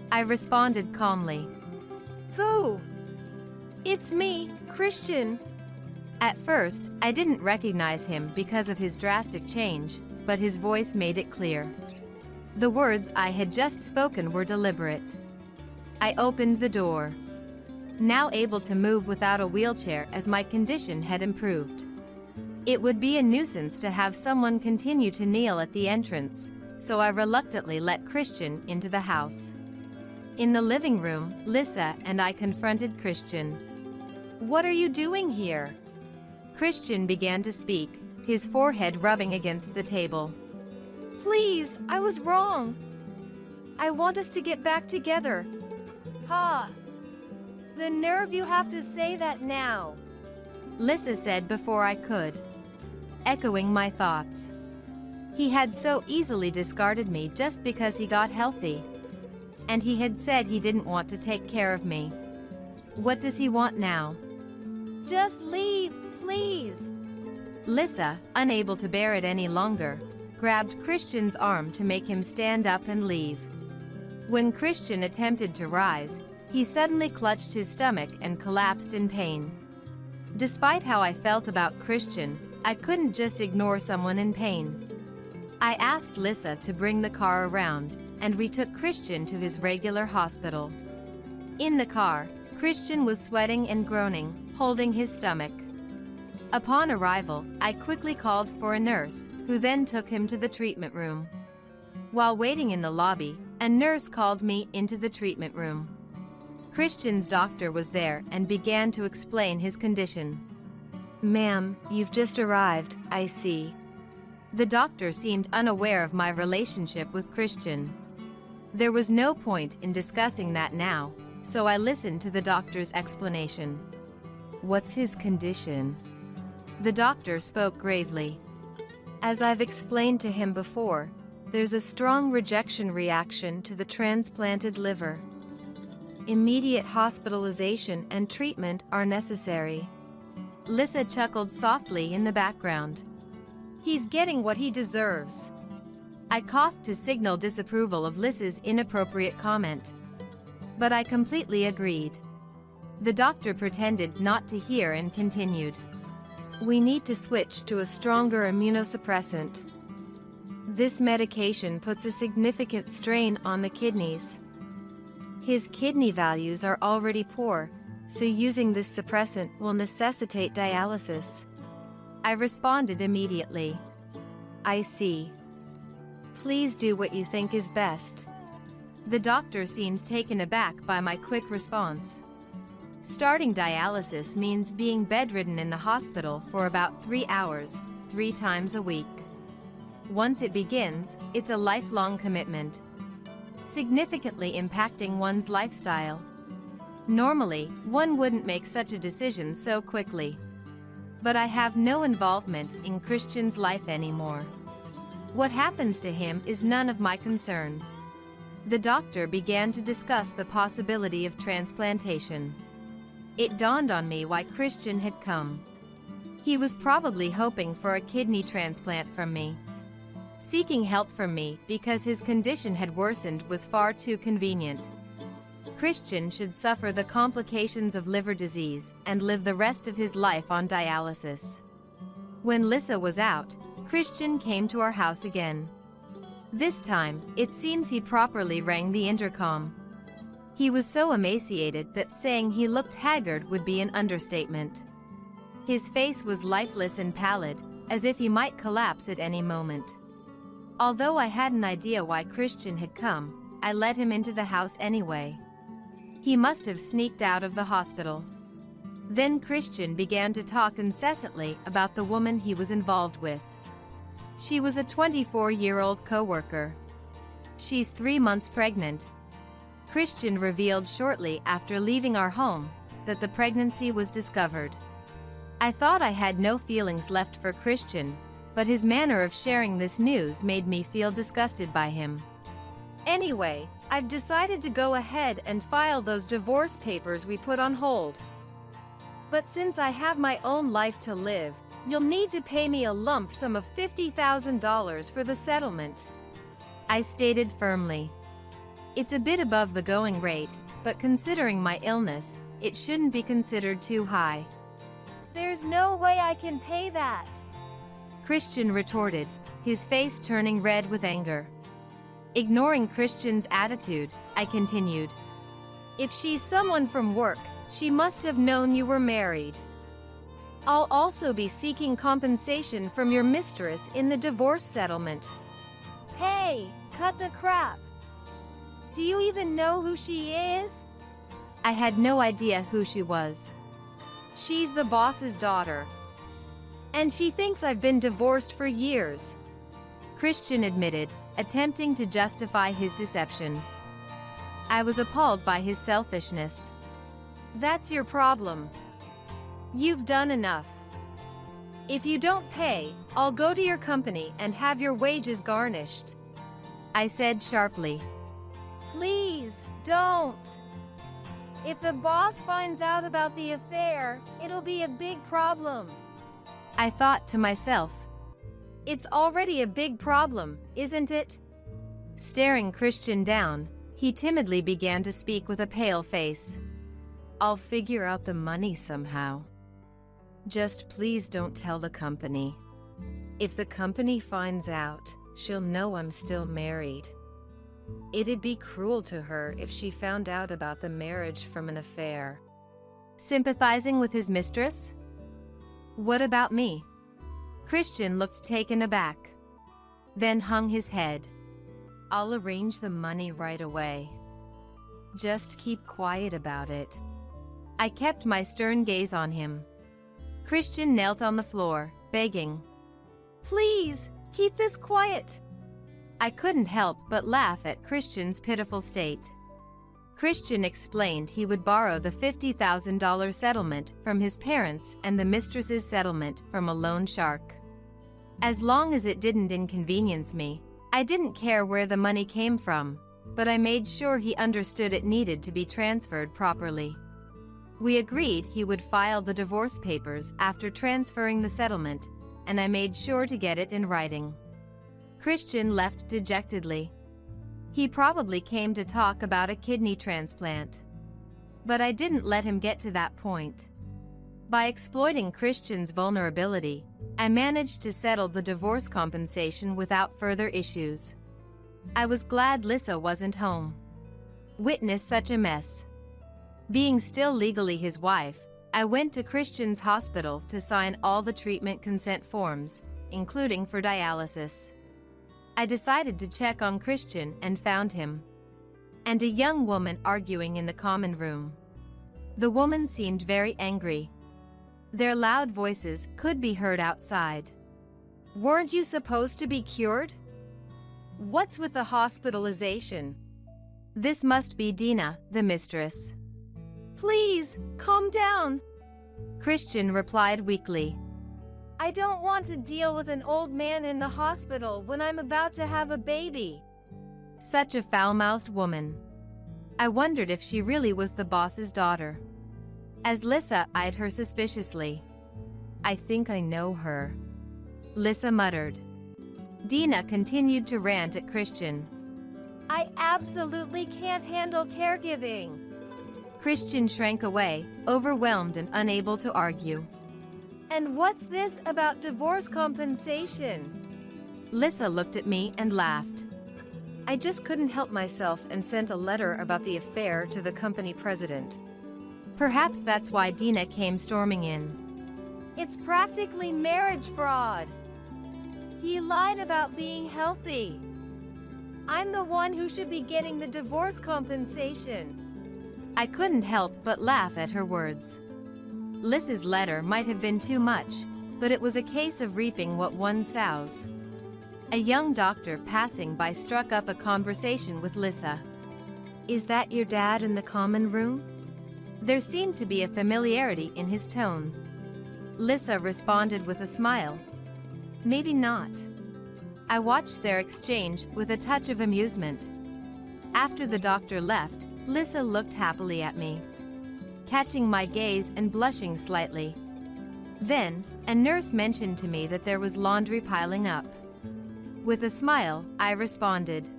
I responded calmly. "Who?" "It's me, Christian." At first, I didn't recognize him because of his drastic change, but his voice made it clear. The words I had just spoken were deliberate. I opened the door. Now able to move without a wheelchair as my condition had improved. It would be a nuisance to have someone continue to kneel at the entrance, so I reluctantly let Christian into the house. In the living room, Lisa and I confronted Christian. "What are you doing here?" Christian began to speak, his forehead rubbing against the table. "Please, I was wrong. I want us to get back together." "Ha! The nerve you have to say that now," Lisa said before I could, echoing my thoughts. He had so easily discarded me just because he got healthy. And he had said he didn't want to take care of me. What does he want now? "Just leave, please." Lisa, unable to bear it any longer, grabbed Christian's arm to make him stand up and leave. When Christian attempted to rise, he suddenly clutched his stomach and collapsed in pain. Despite how I felt about Christian, I couldn't just ignore someone in pain. I asked Lisa to bring the car around, and we took Christian to his regular hospital. In the car, Christian was sweating and groaning, holding his stomach. Upon arrival, I quickly called for a nurse, who then took him to the treatment room. While waiting in the lobby, a nurse called me into the treatment room. Christian's doctor was there and began to explain his condition. "Ma'am, you've just arrived, I see." The doctor seemed unaware of my relationship with Christian. There was no point in discussing that now, so I listened to the doctor's explanation. "What's his condition?" The doctor spoke gravely. "As I've explained to him before, there's a strong rejection reaction to the transplanted liver. Immediate hospitalization and treatment are necessary. Lissa chuckled softly in the background. He's getting what he deserves. I coughed to signal disapproval of Lissa's inappropriate comment. But I completely agreed. The doctor pretended not to hear and continued. We need to switch to a stronger immunosuppressant. This medication puts a significant strain on the kidneys. His kidney values are already poor, so using this suppressant will necessitate dialysis. I responded immediately. I see. Please do what you think is best. The doctor seemed taken aback by my quick response. Starting dialysis means being bedridden in the hospital for about 3 hours, 3 times a week. Once it begins, it's a lifelong commitment, significantly impacting one's lifestyle. Normally, one wouldn't make such a decision so quickly. But I have no involvement in Christian's life anymore. What happens to him is none of my concern. The doctor began to discuss the possibility of transplantation. It dawned on me why Christian had come. He was probably hoping for a kidney transplant from me. Seeking help from me because his condition had worsened was far too convenient. Christian should suffer the complications of liver disease and live the rest of his life on dialysis. When Lissa was out, Christian came to our house again. This time, it seems he properly rang the intercom. He was so emaciated that saying he looked haggard would be an understatement. His face was lifeless and pallid, as if he might collapse at any moment. Although I had an idea why Christian had come, I let him into the house anyway. He must have sneaked out of the hospital. Then Christian began to talk incessantly about the woman he was involved with. She was a 24-year-old coworker. She's 3 months pregnant. Christian revealed shortly after leaving our home that the pregnancy was discovered. I thought I had no feelings left for Christian, but his manner of sharing this news made me feel disgusted by him. Anyway, I've decided to go ahead and file those divorce papers we put on hold. But since I have my own life to live, you'll need to pay me a lump sum of $50,000 for the settlement. I stated firmly. It's a bit above the going rate, but considering my illness, it shouldn't be considered too high. There's no way I can pay that, Christian retorted, his face turning red with anger. Ignoring Christian's attitude, I continued. If she's someone from work, she must have known you were married. I'll also be seeking compensation from your mistress in the divorce settlement. Hey, cut the crap. Do you even know who she is? I had no idea who she was. She's the boss's daughter. And she thinks I've been divorced for years, Christian admitted, attempting to justify his deception. I was appalled by his selfishness. That's your problem. You've done enough. If you don't pay, I'll go to your company and have your wages garnished, I said sharply. Please, don't. If the boss finds out about the affair, it'll be a big problem. I thought to myself. It's already a big problem, isn't it? Staring Christian down, he timidly began to speak with a pale face. I'll figure out the money somehow. Just please don't tell the company. If the company finds out, she'll know I'm still married. It'd be cruel to her if she found out about the marriage from an affair. Sympathizing with his mistress? What about me? Christian looked taken aback, then hung his head. I'll arrange the money right away. Just keep quiet about it. I kept my stern gaze on him. Christian knelt on the floor, begging. Please, keep this quiet. I couldn't help but laugh at Christian's pitiful state. Christian explained he would borrow the $50,000 settlement from his parents and the mistress's settlement from a loan shark. As long as it didn't inconvenience me, I didn't care where the money came from. but I made sure he understood it needed to be transferred properly. We agreed he would file the divorce papers after transferring the settlement, and I made sure to get it in writing. Christian left dejectedly. He probably came to talk about a kidney transplant. But I didn't let him get to that point. By exploiting Christian's vulnerability, I managed to settle the divorce compensation without further issues. I was glad Lissa wasn't home. Witness such a mess. Being still legally his wife, I went to Christian's hospital to sign all the treatment consent forms, including for dialysis. I decided to check on Christian and found him and a young woman arguing in the common room. The woman seemed very angry. Their loud voices could be heard outside. "Weren't you supposed to be cured? What's with the hospitalization?" This must be Dina, the mistress. "Please, calm down," Christian replied weakly. "I don't want to deal with an old man in the hospital when I'm about to have a baby." Such a foul-mouthed woman. I wondered if she really was the boss's daughter, as Lissa eyed her suspiciously. "I think I know her," Lissa muttered. Dina continued to rant at Christian. "I absolutely can't handle caregiving." Christian shrank away, overwhelmed and unable to argue. "And what's this about divorce compensation?" Lissa looked at me and laughed. "I just couldn't help myself and sent a letter about the affair to the company president." Perhaps that's why Dina came storming in. "It's practically marriage fraud. He lied about being healthy. I'm the one who should be getting the divorce compensation." I couldn't help but laugh at her words. Lissa's letter might have been too much, but it was a case of reaping what one sows. A young doctor passing by struck up a conversation with Lissa. "Is that your dad in the common room?" There seemed to be a familiarity in his tone. Lissa responded with a smile. "Maybe not." I watched their exchange with a touch of amusement. After the doctor left, Lissa looked happily at me, catching my gaze and blushing slightly. Then, a nurse mentioned to me that there was laundry piling up. With a smile, I responded,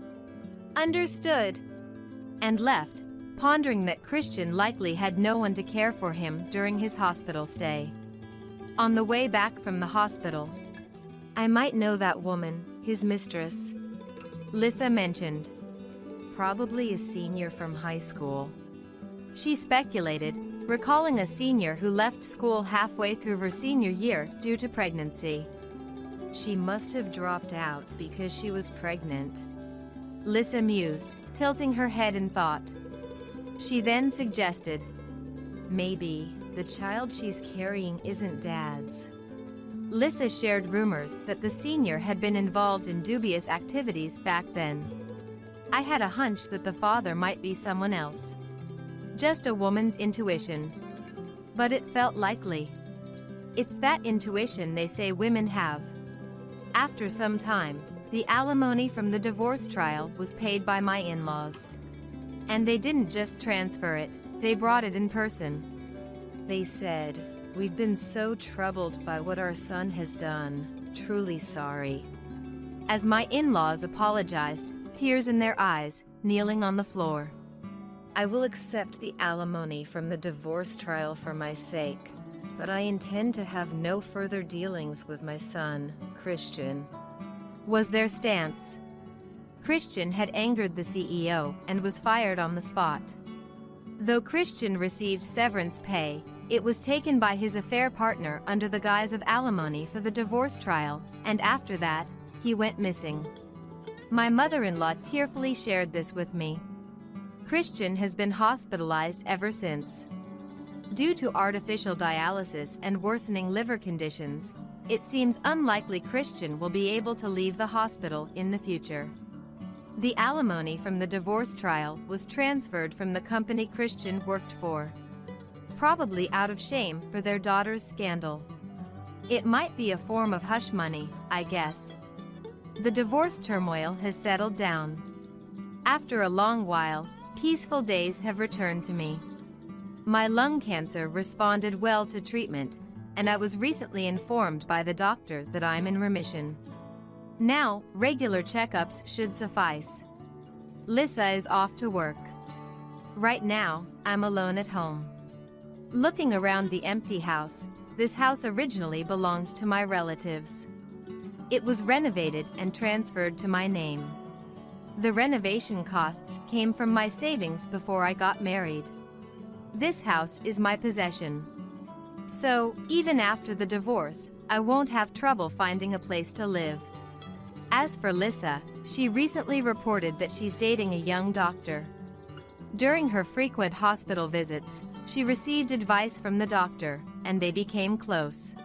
"Understood," and left, pondering that Christian likely had no one to care for him during his hospital stay. On the way back from the hospital, "I might know that woman, his mistress," Lissa mentioned. "Probably a senior from high school," she speculated, recalling a senior who left school halfway through her senior year due to pregnancy. "She must have dropped out because she was pregnant," Lissa mused, tilting her head in thought. She then suggested, "Maybe the child she's carrying isn't Dad's." Lissa shared rumors that the senior had been involved in dubious activities back then. I had a hunch that the father might be someone else. Just a woman's intuition. But it felt likely. It's that intuition they say women have. After some time, the alimony from the divorce trial was paid by my in-laws. And they didn't just transfer it, they brought it in person. They said, "We've been so troubled by what our son has done. Truly sorry." As my in-laws apologized, tears in their eyes, kneeling on the floor. "I will accept the alimony from the divorce trial for my sake, but I intend to have no further dealings with my son, Christian," was their stance. Christian had angered the CEO and was fired on the spot. Though Christian received severance pay, it was taken by his affair partner under the guise of alimony for the divorce trial, and after that, he went missing. My mother-in-law tearfully shared this with me. Christian has been hospitalized ever since. Due to artificial dialysis and worsening liver conditions, it seems unlikely Christian will be able to leave the hospital in the future. The alimony from the divorce trial was transferred from the company Christian worked for, probably out of shame for their daughter's scandal. It might be a form of hush money, I guess. The divorce turmoil has settled down. After a long while, peaceful days have returned to me. My lung cancer responded well to treatment, and I was recently informed by the doctor that I'm in remission. Now, regular checkups should suffice. Lissa is off to work. Right now, I'm alone at home. Looking around the empty house, this house originally belonged to my relatives. It was renovated and transferred to my name. The renovation costs came from my savings before I got married. This house is my possession. So, even after the divorce, I won't have trouble finding a place to live. As for Lissa, she recently reported that she's dating a young doctor. During her frequent hospital visits, she received advice from the doctor, and they became close.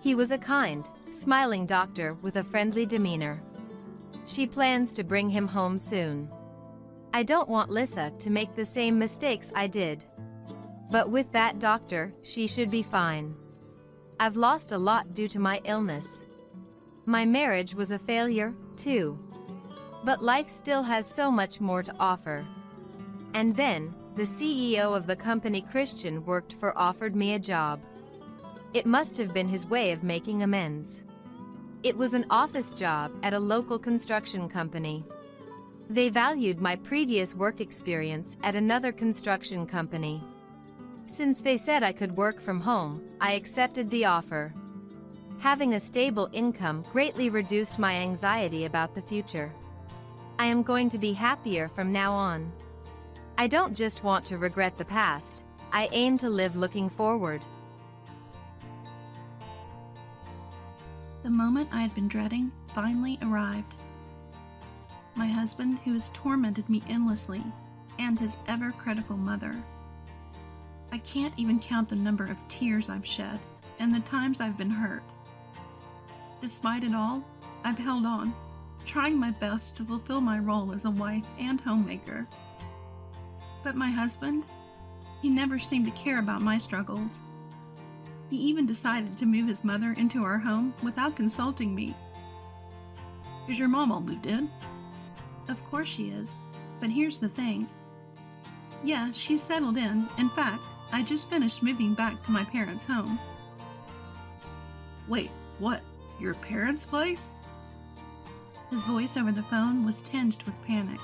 He was a kind, smiling doctor with a friendly demeanor. She plans to bring him home soon. I don't want Lissa to make the same mistakes I did. But with that doctor, she should be fine. I've lost a lot due to my illness. My marriage was a failure, too. But life still has so much more to offer. And then, the CEO of the company Christian worked for offered me a job. It must have been his way of making amends. It was an office job at a local construction company. They valued my previous work experience at another construction company. Since they said I could work from home, I accepted the offer. Having a stable income greatly reduced my anxiety about the future. I am going to be happier from now on. I don't just want to regret the past, I aim to live looking forward. The moment I had been dreading finally arrived. My husband, who has tormented me endlessly, and his ever-critical mother. I can't even count the number of tears I've shed, and the times I've been hurt. Despite it all, I've held on, trying my best to fulfill my role as a wife and homemaker. But my husband, he never seemed to care about my struggles. He even decided to move his mother into our home without consulting me. Is your mom all moved in? Of course she is, but here's the thing. Yeah, she's settled in. In fact, I just finished moving back to my parents' home. Wait, what? Your parents' place? His voice over the phone was tinged with panic.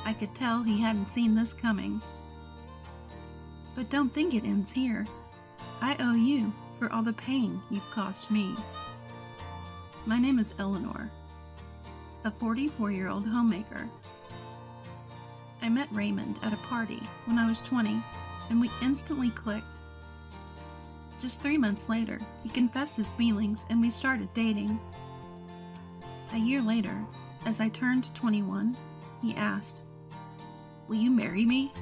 I could tell he hadn't seen this coming. But don't think it ends here. I owe you for all the pain you've caused me. My name is Eleanor, a 44-year-old homemaker. I met Raymond at a party when I was 20, and we instantly clicked. Just 3 months later, he confessed his feelings and we started dating. A year later, as I turned 21, he asked, "Will you marry me?"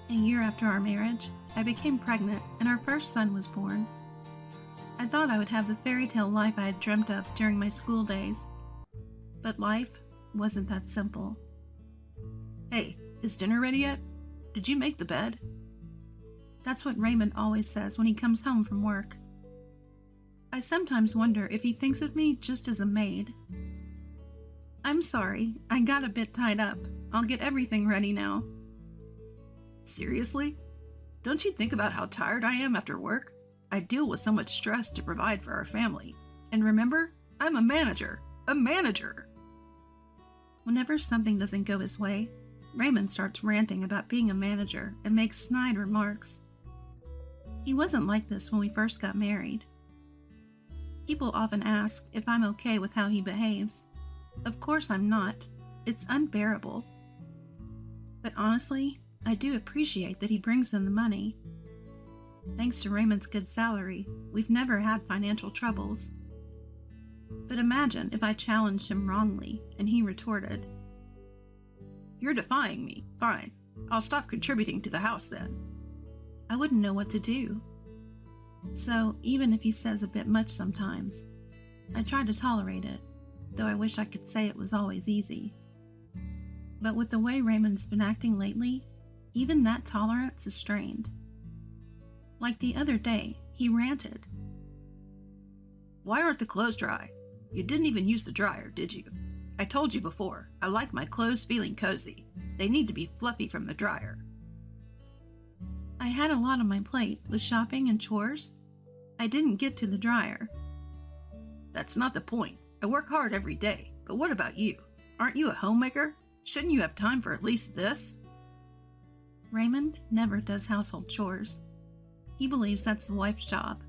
A year after our marriage, I became pregnant and our first son was born. I thought I would have the fairy tale life I had dreamt of during my school days. But life wasn't that simple. Hey, is dinner ready yet? Did you make the bed? That's what Raymond always says when he comes home from work. I sometimes wonder if he thinks of me just as a maid. I'm sorry, I got a bit tied up. I'll get everything ready now. Seriously? Don't you think about how tired I am after work? I deal with so much stress to provide for our family. And remember, I'm a manager. A manager! Whenever something doesn't go his way, Raymond starts ranting about being a manager and makes snide remarks. He wasn't like this when we first got married. People often ask if I'm okay with how he behaves. Of course I'm not. It's unbearable. But honestly, I do appreciate that he brings in the money. Thanks to Raymond's good salary, we've never had financial troubles. But imagine if I challenged him wrongly and he retorted, "You're defying me. Fine. I'll stop contributing to the house then." I wouldn't know what to do. So even if he says a bit much sometimes, I try to tolerate it, though I wish I could say it was always easy. But with the way Raymond's been acting lately, even that tolerance is strained. Like the other day, he ranted. "Why aren't the clothes dry? You didn't even use the dryer, did you? I told you before, I like my clothes feeling cozy. They need to be fluffy from the dryer. I had a lot on my plate with shopping and chores. I didn't get to the dryer. That's not the point. I work hard every day, but what about you? Aren't you a homemaker? Shouldn't you have time for at least this? Raymond never does household chores. He believes that's the wife's job.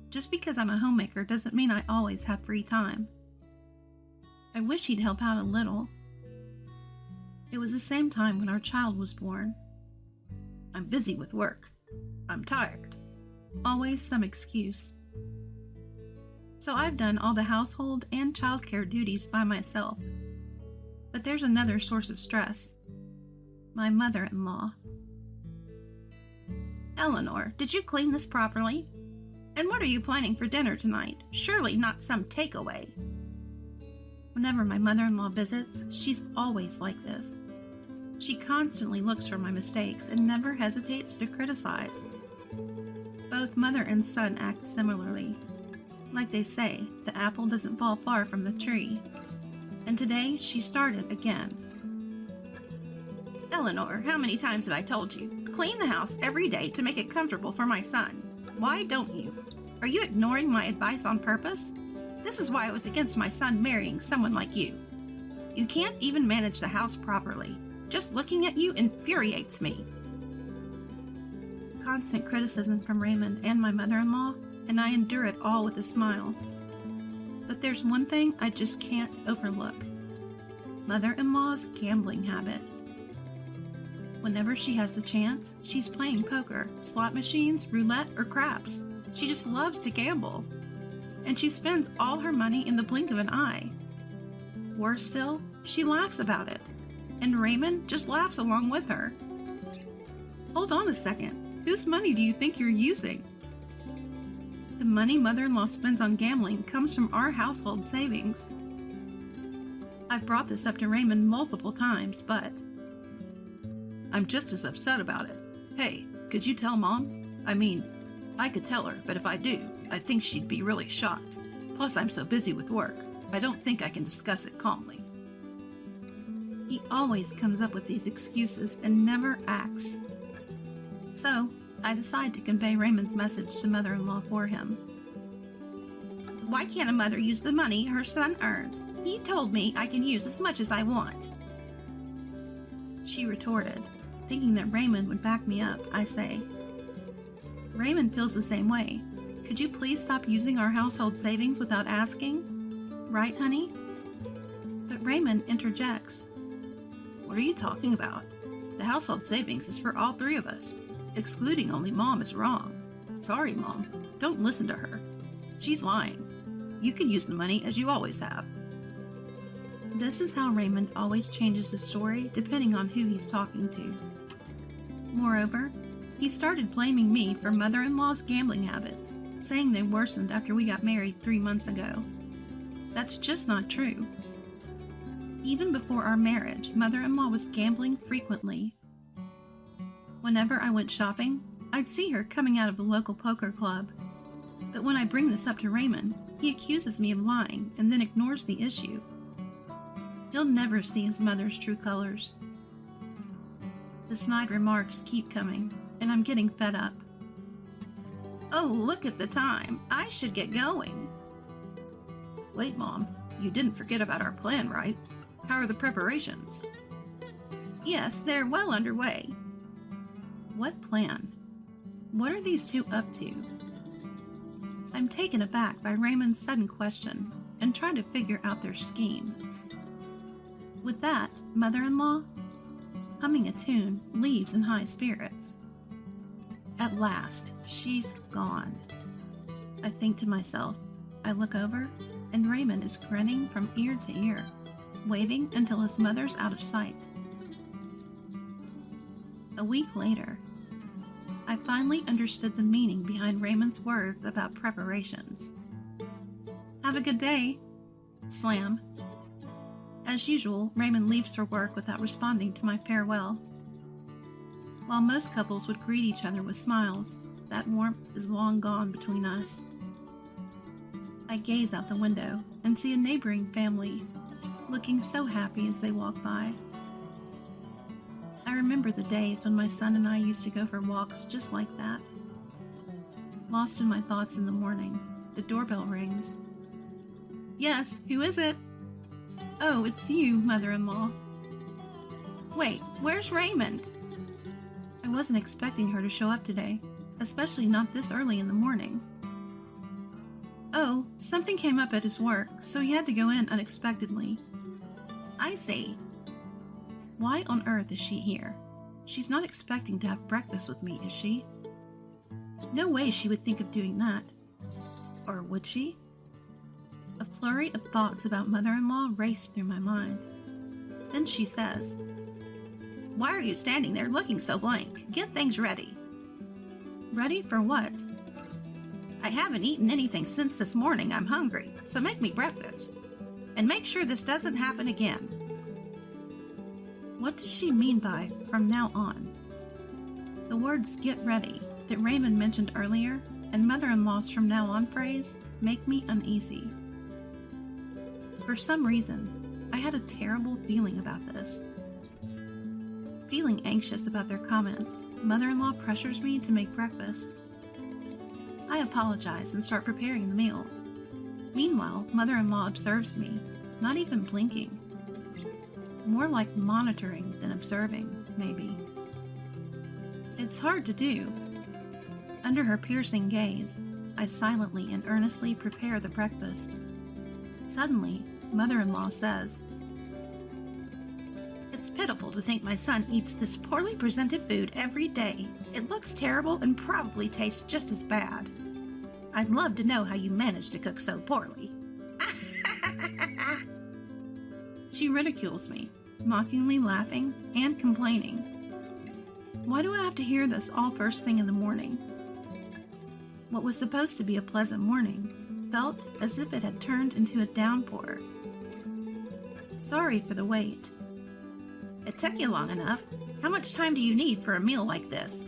Just because I'm a homemaker doesn't mean I always have free time. I wish he'd help out a little. It was the same time when our child was born. I'm busy with work. I'm tired. Always some excuse. So I've done all the household and childcare duties by myself. But there's another source of stress. My mother-in-law. Eleanor, did you clean this properly? And what are you planning for dinner tonight? Surely not some takeaway. Whenever my mother-in-law visits, she's always like this. She constantly looks for my mistakes and never hesitates to criticize. Both mother and son act similarly. Like they say, the apple doesn't fall far from the tree. And today, she started again. Eleanor, how many times have I told you? Clean the house every day to make it comfortable for my son. Why don't you? Are you ignoring my advice on purpose? This is why I was against my son marrying someone like you. You can't even manage the house properly. Just looking at you infuriates me. Constant criticism from Raymond and my mother-in-law, and I endure it all with a smile. But there's one thing I just can't overlook. Mother-in-law's gambling habit. Whenever she has the chance, she's playing poker, slot machines, roulette, or craps. She just loves to gamble. And she spends all her money in the blink of an eye. Worse still, she laughs about it. And Raymond just laughs along with her. Hold on a second. Whose money do you think you're using? The money mother-in-law spends on gambling comes from our household savings. I've brought this up to Raymond multiple times, but I'm just as upset about it. Hey, could you tell Mom? I mean, I could tell her, but if I do, I think she'd be really shocked. Plus, I'm so busy with work, I don't think I can discuss it calmly. He always comes up with these excuses and never acts. So, I decide to convey Raymond's message to mother-in-law for him. Why can't a mother use the money her son earns? He told me I can use as much as I want. She retorted, thinking that Raymond would back me up. I say, Raymond feels the same way. Could you please stop using our household savings without asking? Right, honey? But Raymond interjects. What are you talking about? The household savings is for all three of us. Excluding only Mom is wrong. Sorry, Mom. Don't listen to her. She's lying. You can use the money as you always have. This is how Raymond always changes his story depending on who he's talking to. Moreover, he started blaming me for mother-in-law's gambling habits, saying they worsened after we got married 3 months ago. That's just not true. Even before our marriage, mother-in-law was gambling frequently. Whenever I went shopping, I'd see her coming out of the local poker club. But when I bring this up to Raymond, he accuses me of lying and then ignores the issue. He'll never see his mother's true colors. The snide remarks keep coming, and I'm getting fed up. Oh, look at the time. I should get going. Wait, Mom. You didn't forget about our plan, right? How are the preparations? Yes, they're well underway. What plan? What are these two up to? I'm taken aback by Raymond's sudden question and try to figure out their scheme. With that, mother-in-law, humming a tune, leaves in high spirits. At last, she's gone. I think to myself. I look over, and Raymond is grinning from ear to ear, waving until his mother's out of sight. A week later, I finally understood the meaning behind Raymond's words about preparations. Have a good day. Slam. As usual, Raymond leaves for work without responding to my farewell. While most couples would greet each other with smiles, that warmth is long gone between us. I gaze out the window and see a neighboring family looking so happy as they walk by. I remember the days when my son and I used to go for walks just like that. Lost in my thoughts in the morning, the doorbell rings. Yes, who is it? Oh, it's you, mother-in-law. Wait, where's Raymond? I wasn't expecting her to show up today, especially not this early in the morning. Oh, something came up at his work, so he had to go in unexpectedly. I see. Why on earth is she here? She's not expecting to have breakfast with me, is she? No way she would think of doing that. Or would she? A flurry of thoughts about mother-in-law raced through my mind. Then she says, "Why are you standing there looking so blank? Get things ready." Ready for what? I haven't eaten anything since this morning. I'm hungry, so make me breakfast. And make sure this doesn't happen again. What does she mean by "from now on"? The words "get ready" that Raymond mentioned earlier and mother-in-law's "from now on" phrase make me uneasy. For some reason, I had a terrible feeling about this. Feeling anxious about their comments, mother-in-law pressures me to make breakfast. I apologize and start preparing the meal. Meanwhile, mother-in-law observes me, not even blinking. More like monitoring than observing, maybe. It's hard to do. Under her piercing gaze, I silently and earnestly prepare the breakfast. Suddenly, mother-in-law says, "It's pitiful to think my son eats this poorly presented food every day. It looks terrible and probably tastes just as bad. I'd love to know how you manage to cook so poorly." She ridicules me, mockingly laughing and complaining. Why do I have to hear this all first thing in the morning? What was supposed to be a pleasant morning felt as if it had turned into a downpour. Sorry for the wait. It took you long enough. How much time do you need for a meal like this?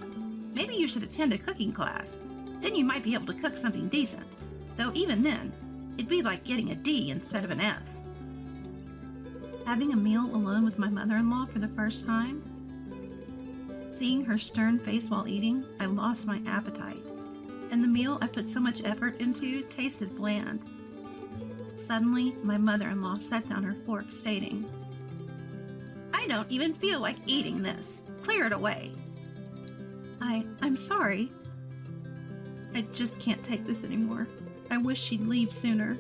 Maybe you should attend a cooking class. Then you might be able to cook something decent. Though even then, it'd be like getting a D instead of an F. Having a meal alone with my mother-in-law for the first time, seeing her stern face while eating, I lost my appetite, and the meal I put so much effort into tasted bland. Suddenly, my mother-in-law set down her fork, stating, "I don't even feel like eating this. Clear it away." I'm sorry. I just can't take this anymore. I wish she'd leave sooner.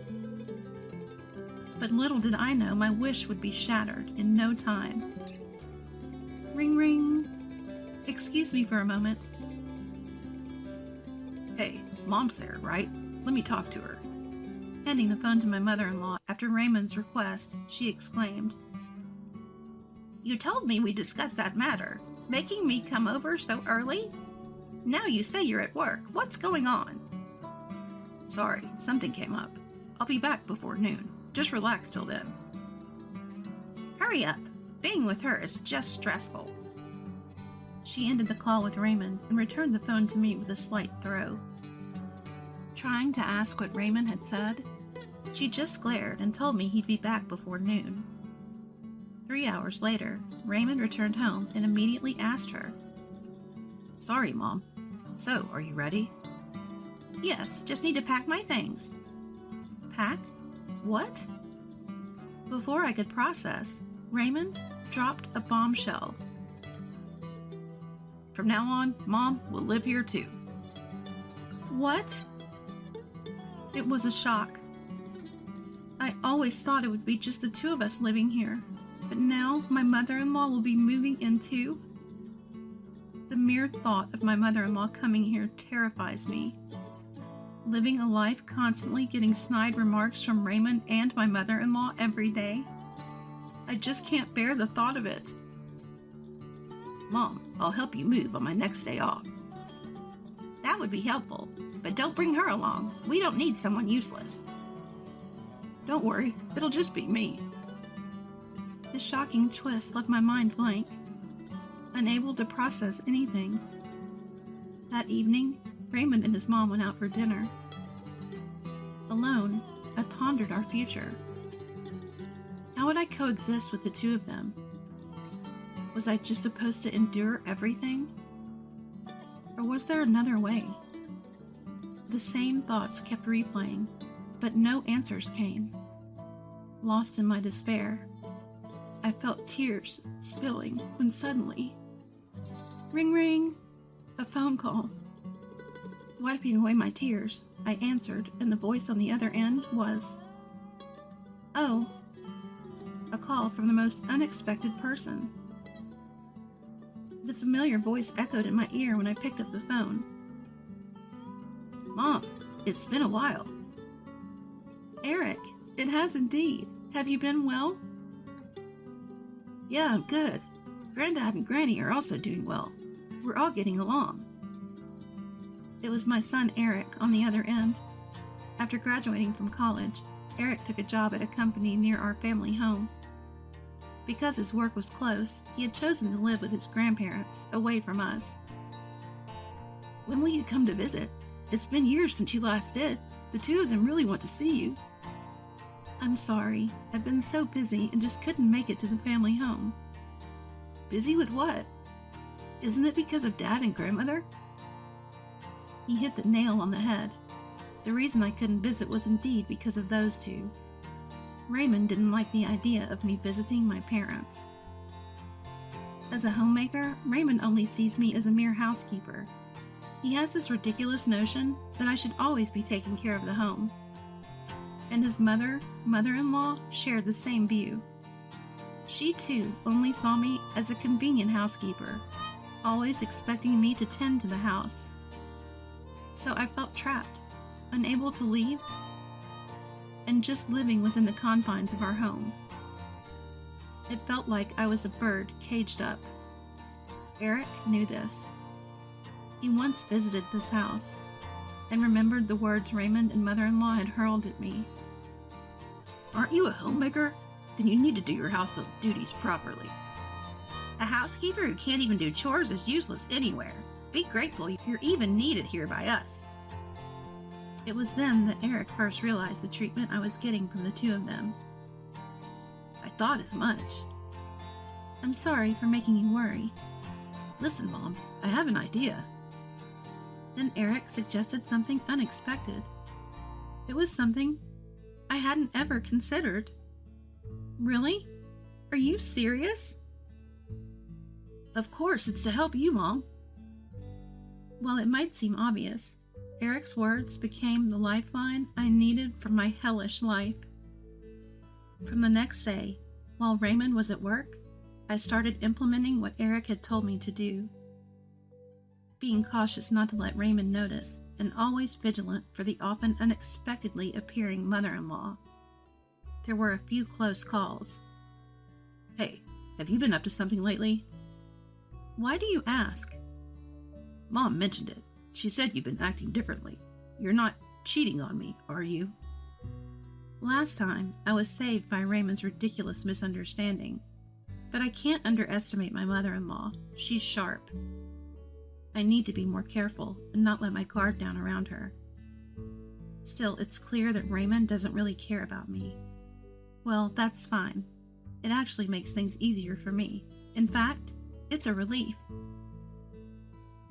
But little did I know my wish would be shattered in no time. Ring, ring. Excuse me for a moment. "Hey, Mom's there, right? Let me talk to her." Handing the phone to my mother-in-law after Raymond's request, she exclaimed, "You told me we discussed that matter, making me come over so early? Now you say you're at work. What's going on?" "Sorry, something came up. I'll be back before noon. Just relax till then." "Hurry up. Being with her is just stressful." She ended the call with Raymond and returned the phone to me with a slight throw. Trying to ask what Raymond had said, she just glared and told me he'd be back before noon. 3 hours later, Raymond returned home and immediately asked her, "Sorry, Mom. So, are you ready?" "Yes, just need to pack my things." "Pack? What?" Before I could process, Raymond dropped a bombshell. "From now on, Mom will live here too." What? It was a shock. I always thought it would be just the two of us living here, but now my mother-in-law will be moving in too? The mere thought of my mother-in-law coming here terrifies me. Living a life constantly getting snide remarks from Raymond and my mother-in-law every day. I just can't bear the thought of it. "Mom, I'll help you move on my next day off." "That would be helpful, but don't bring her along. We don't need someone useless." "Don't worry, it'll just be me." The shocking twist left my mind blank, unable to process anything. That evening, Raymond and his mom went out for dinner. Alone, I pondered our future. How would I coexist with the two of them? Was I just supposed to endure everything? Or was there another way? The same thoughts kept replaying, but no answers came. Lost in my despair, I felt tears spilling when suddenly, ring ring, a phone call. Wiping away my tears, I answered, and the voice on the other end was, "Oh," a call from the most unexpected person. The familiar voice echoed in my ear when I picked up the phone. "Mom, it's been a while." "Eric, it has indeed. Have you been well?" "Yeah, I'm good. Granddad and Granny are also doing well. We're all getting along." It was my son Eric on the other end. After graduating from college, Eric took a job at a company near our family home. Because his work was close, he had chosen to live with his grandparents, away from us. "When will you come to visit? It's been years since you last did. The two of them really want to see you." "I'm sorry. I've been so busy and just couldn't make it to the family home." "Busy with what? Isn't it because of Dad and Grandmother?" He hit the nail on the head. The reason I couldn't visit was indeed because of those two. Raymond didn't like the idea of me visiting my parents. As a homemaker, Raymond only sees me as a mere housekeeper. He has this ridiculous notion that I should always be taking care of the home. And his mother-in-law shared the same view. She too only saw me as a convenient housekeeper, always expecting me to tend to the house. So I felt trapped, unable to leave, and just living within the confines of our home. It felt like I was a bird caged up. Eric knew this. He once visited this house and remembered the words Raymond and mother-in-law had hurled at me. "Aren't you a homemaker? Then you need to do your household duties properly. A housekeeper who can't even do chores is useless anywhere. Be grateful you're even needed here by us." It was then that Eric first realized the treatment I was getting from the two of them. "I thought as much." "I'm sorry for making you worry." "Listen, Mom, I have an idea." Then Eric suggested something unexpected. It was something I hadn't ever considered. "Really? Are you serious?" "Of course, it's to help you, Mom." While it might seem obvious, Eric's words became the lifeline I needed for my hellish life. From the next day, while Raymond was at work, I started implementing what Eric had told me to do. Being cautious not to let Raymond notice, and always vigilant for the often unexpectedly appearing mother-in-law. There were a few close calls. "Hey, have you been up to something lately?" "Why do you ask?" "Mom mentioned it. She said you've been acting differently. You're not cheating on me, are you?" Last time, I was saved by Raymond's ridiculous misunderstanding. But I can't underestimate my mother-in-law. She's sharp. I need to be more careful and not let my guard down around her. Still, it's clear that Raymond doesn't really care about me. Well, that's fine. It actually makes things easier for me. In fact, it's a relief.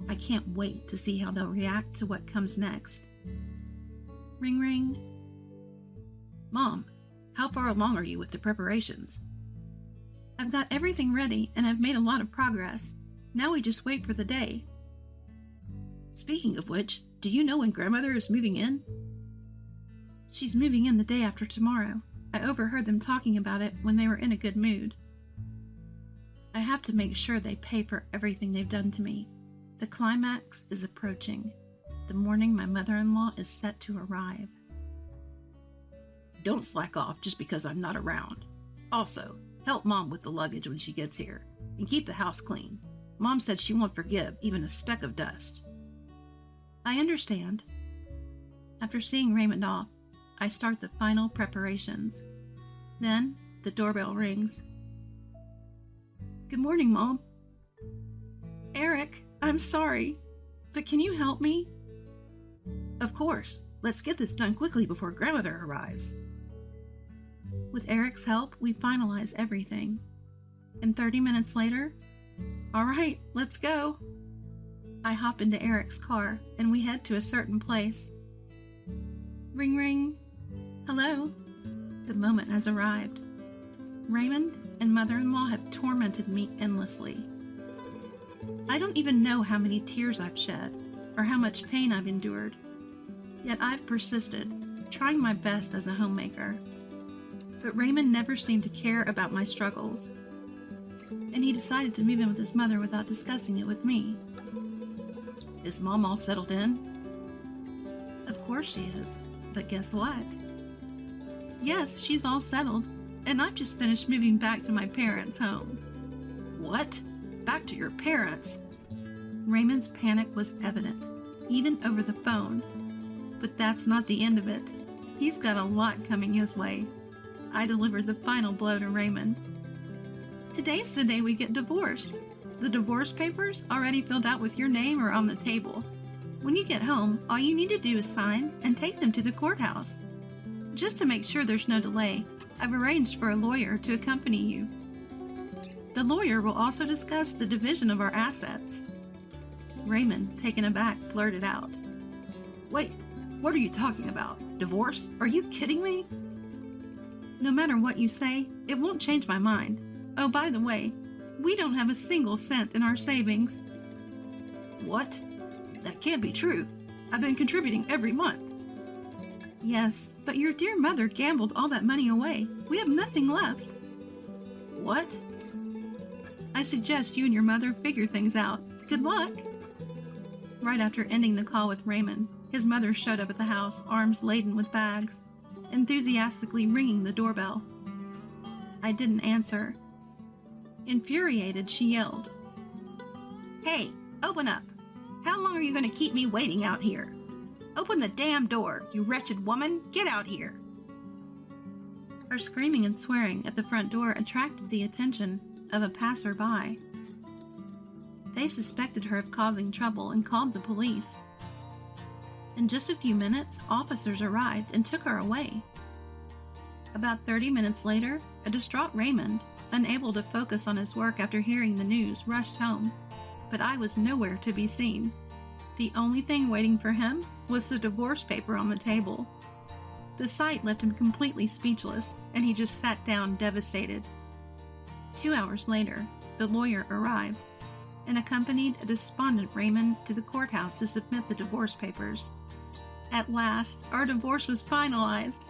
I can't wait to see how they'll react to what comes next. Ring ring. "Mom, how far along are you with the preparations?" "I've got everything ready and I've made a lot of progress. Now we just wait for the day." "Speaking of which, do you know when Grandmother is moving in?" "She's moving in the day after tomorrow. I overheard them talking about it when they were in a good mood." I have to make sure they pay for everything they've done to me. The climax is approaching. The morning my mother-in-law is set to arrive. "Don't slack off just because I'm not around. Also, help Mom with the luggage when she gets here, and keep the house clean. Mom said she won't forgive even a speck of dust." "I understand." After seeing Raymond off, I start the final preparations. Then, the doorbell rings. "Good morning, Mom." "Eric, I'm sorry, but can you help me?" "Of course. Let's get this done quickly before Grandmother arrives." With Eric's help, we finalize everything. And 30 minutes later, all right, let's go. I hop into Eric's car and we head to a certain place. Ring, ring. Hello. The moment has arrived. Raymond and mother-in-law have tormented me endlessly. I don't even know how many tears I've shed or how much pain I've endured. Yet I've persisted, trying my best as a homemaker. But Raymond never seemed to care about my struggles. And he decided to move in with his mother without discussing it with me. Is Mom all settled in? Of course she is, but guess what? Yes, she's all settled, and I've just finished moving back to my parents' home. What? Back to your parents? Raymond's panic was evident, even over the phone. But that's not the end of it. He's got a lot coming his way. I delivered the final blow to Raymond. Today's the day we get divorced. The divorce papers, already filled out with your name, are on the table. When you get home, all you need to do is sign and take them to the courthouse. Just to make sure there's no delay, I've arranged for a lawyer to accompany you. The lawyer will also discuss the division of our assets. Raymond, taken aback, blurted out, "Wait, what are you talking about? Divorce? Are you kidding me?" No matter what you say, it won't change my mind. Oh, by the way, we don't have a single cent in our savings. What? That can't be true. I've been contributing every month. Yes, but your dear mother gambled all that money away. We have nothing left. What? I suggest you and your mother figure things out. Good luck. Right after ending the call with Raymond, his mother showed up at the house, arms laden with bags, enthusiastically ringing the doorbell. I didn't answer. Infuriated, she yelled, "Hey, open up! How long are you going to keep me waiting out here? Open the damn door, you wretched woman! Get out here!" Her screaming and swearing at the front door attracted the attention of a passerby. They suspected her of causing trouble and called the police. In just a few minutes, officers arrived and took her away. About 30 minutes later, a distraught Raymond, unable to focus on his work after hearing the news, rushed home, but I was nowhere to be seen. The only thing waiting for him was the divorce paper on the table. The sight left him completely speechless, and he just sat down devastated. 2 hours later, the lawyer arrived and accompanied a despondent Raymond to the courthouse to submit the divorce papers. At last, our divorce was finalized.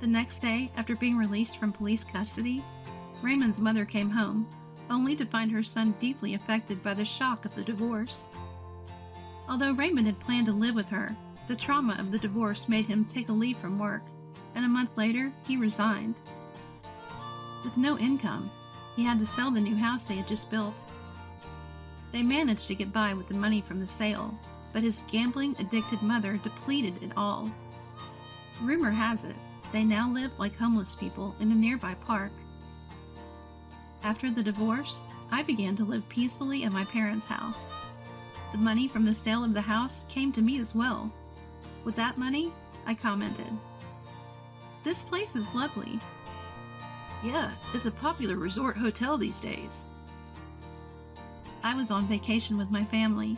The next day, after being released from police custody, Raymond's mother came home, only to find her son deeply affected by the shock of the divorce. Although Raymond had planned to live with her, the trauma of the divorce made him take a leave from work, and a month later, he resigned. With no income, he had to sell the new house they had just built. They managed to get by with the money from the sale, but his gambling-addicted mother depleted it all. Rumor has it, they now live like homeless people in a nearby park. After the divorce, I began to live peacefully at my parents' house. The money from the sale of the house came to me as well. With that money, I commented, "This place is lovely." "Yeah, it's a popular resort hotel these days." I was on vacation with my family.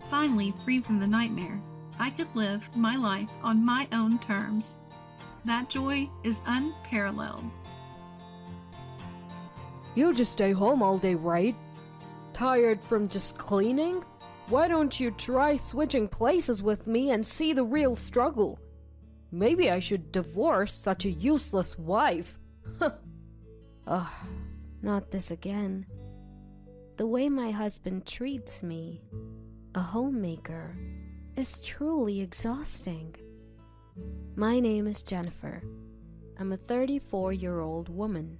Finally, free from the nightmare, I could live my life on my own terms. That joy is unparalleled. You just stay home all day, right? Tired from just cleaning? Why don't you try switching places with me and see the real struggle? Maybe I should divorce such a useless wife. Ugh, not this again. The way my husband treats me, a homemaker, is truly exhausting. My name is Jennifer. I'm a 34-year-old woman.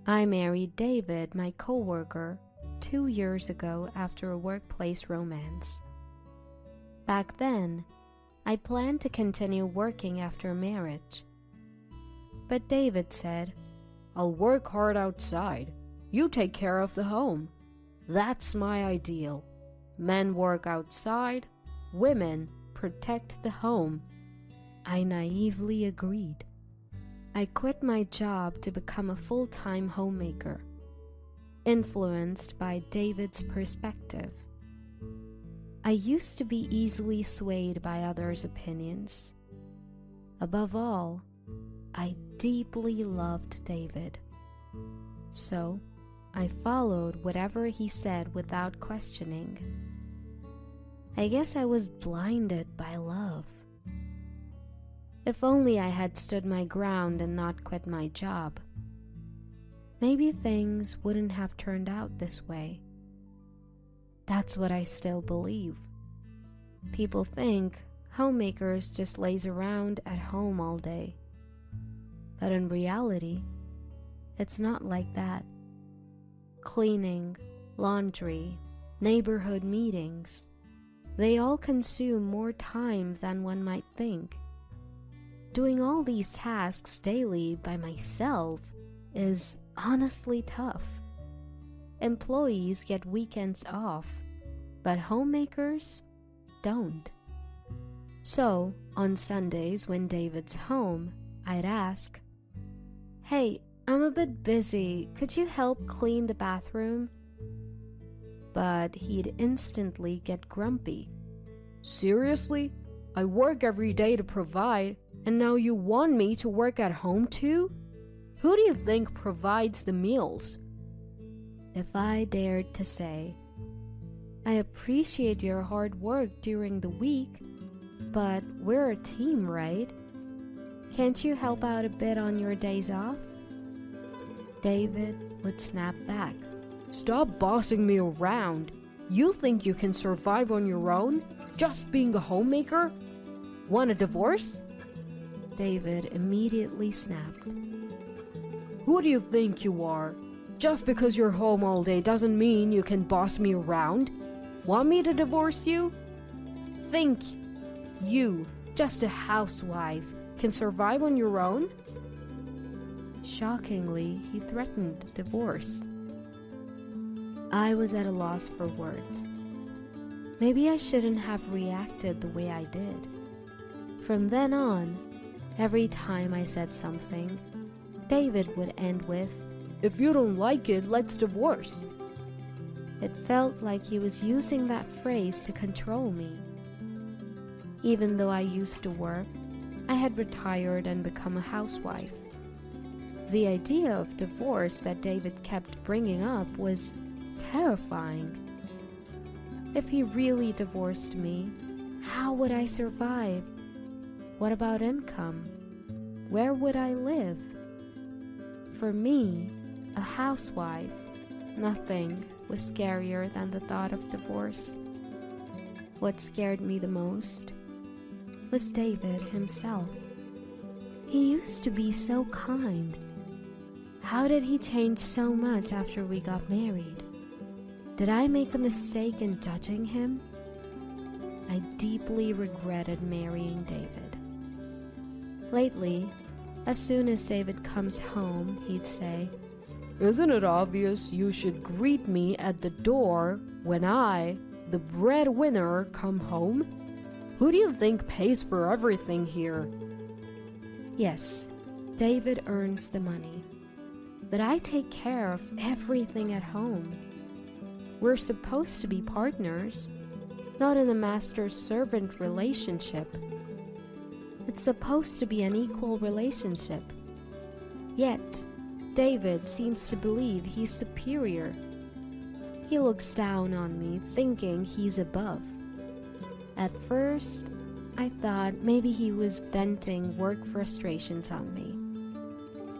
I married David, my coworker, 2 years ago after a workplace romance. Back then, I planned to continue working after marriage. But David said, I'll work hard outside. You take care of the home. That's my ideal. Men work outside, women protect the home. I naively agreed. I quit my job to become a full-time homemaker, influenced by David's perspective. I used to be easily swayed by others' opinions. Above all, I deeply loved David. So, I followed whatever he said without questioning. I guess I was blinded by love. If only I had stood my ground and not quit my job. Maybe things wouldn't have turned out this way. That's what I still believe. People think homemakers just laze around at home all day. But in reality, it's not like that. Cleaning, laundry, neighborhood meetings, they all consume more time than one might think. Doing all these tasks daily by myself is honestly tough. Employees get weekends off, but homemakers don't. So, on Sundays when David's home, I'd ask, "Hey, I'm a bit busy. Could you help clean the bathroom?" But he'd instantly get grumpy. "Seriously? I work every day to provide, and now you want me to work at home too? Who do you think provides the meals?" If I dared to say, "I appreciate your hard work during the week, but we're a team, right? Can't you help out a bit on your days off?" David would snap back. "Stop bossing me around. You think you can survive on your own, just being a homemaker? Want a divorce?" David immediately snapped. "Who do you think you are? Just because you're home all day doesn't mean you can boss me around. Want me to divorce you? Think you, just a housewife, can survive on your own?" Shockingly, he threatened divorce. I was at a loss for words. Maybe I shouldn't have reacted the way I did. From then on, every time I said something, David would end with, "If you don't like it, let's divorce." It felt like he was using that phrase to control me. Even though I used to work, I had retired and become a housewife. The idea of divorce that David kept bringing up was terrifying. If he really divorced me, how would I survive? What about income? Where would I live? For me, a housewife, nothing was scarier than the thought of divorce. What scared me the most was David himself. He used to be so kind. How did he change so much after we got married? Did I make a mistake in judging him? I deeply regretted marrying David. Lately, as soon as David comes home, he'd say, "Isn't it obvious you should greet me at the door when I, the breadwinner, come home? Who do you think pays for everything here?" Yes, David earns the money, but I take care of everything at home. We're supposed to be partners, not in a master-servant relationship. It's supposed to be an equal relationship. Yet, David seems to believe he's superior. He looks down on me, thinking he's above. At first, I thought maybe he was venting work frustrations on me,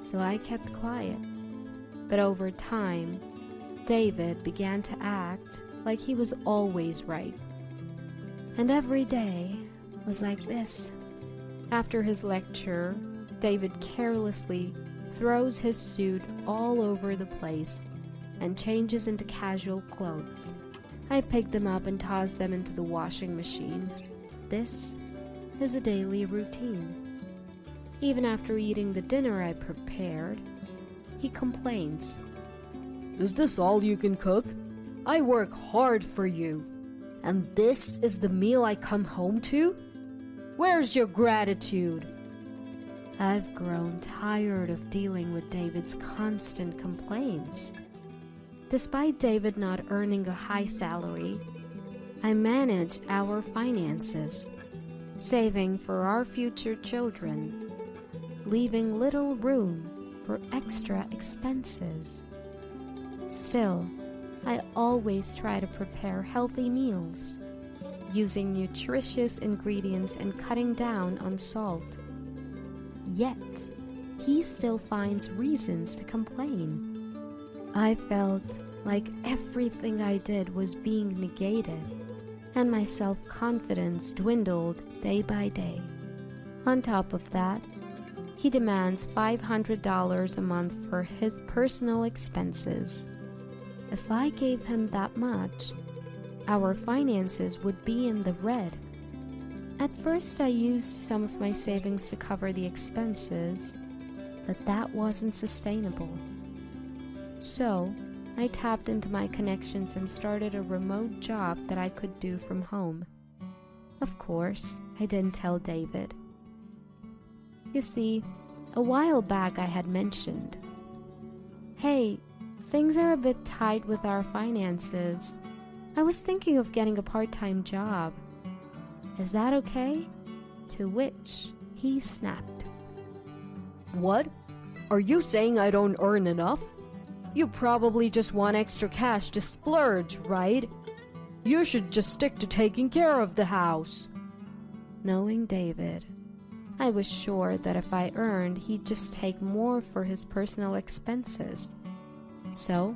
so I kept quiet. But over time, David began to act like he was always right. And every day was like this. After his lecture, David carelessly throws his suit all over the place and changes into casual clothes. I pick them up and toss them into the washing machine. This is a daily routine. Even after eating the dinner I prepared, he complains. "Is this all you can cook? I work hard for you, and this is the meal I come home to?" Where's your gratitude? I've grown tired of dealing with David's constant complaints. Despite David not earning a high salary, I manage our finances, saving for our future children, leaving little room for extra expenses. Still, I always try to prepare healthy meals, using nutritious ingredients and cutting down on salt. Yet, he still finds reasons to complain. I felt like everything I did was being negated, and my self-confidence dwindled day by day. On top of that, he demands $500 a month for his personal expenses. If I gave him that much, our finances would be in the red. At first, I used some of my savings to cover the expenses, but that wasn't sustainable. So, I tapped into my connections and started a remote job that I could do from home. Of course, I didn't tell David. You see, a while back I had mentioned, "Hey, things are a bit tight with our finances. I was thinking of getting a part-time job. Is that okay?" To which he snapped. What? Are you saying I don't earn enough? You probably just want extra cash to splurge, right? You should just stick to taking care of the house. Knowing David, I was sure that if I earned, he'd just take more for his personal expenses. So,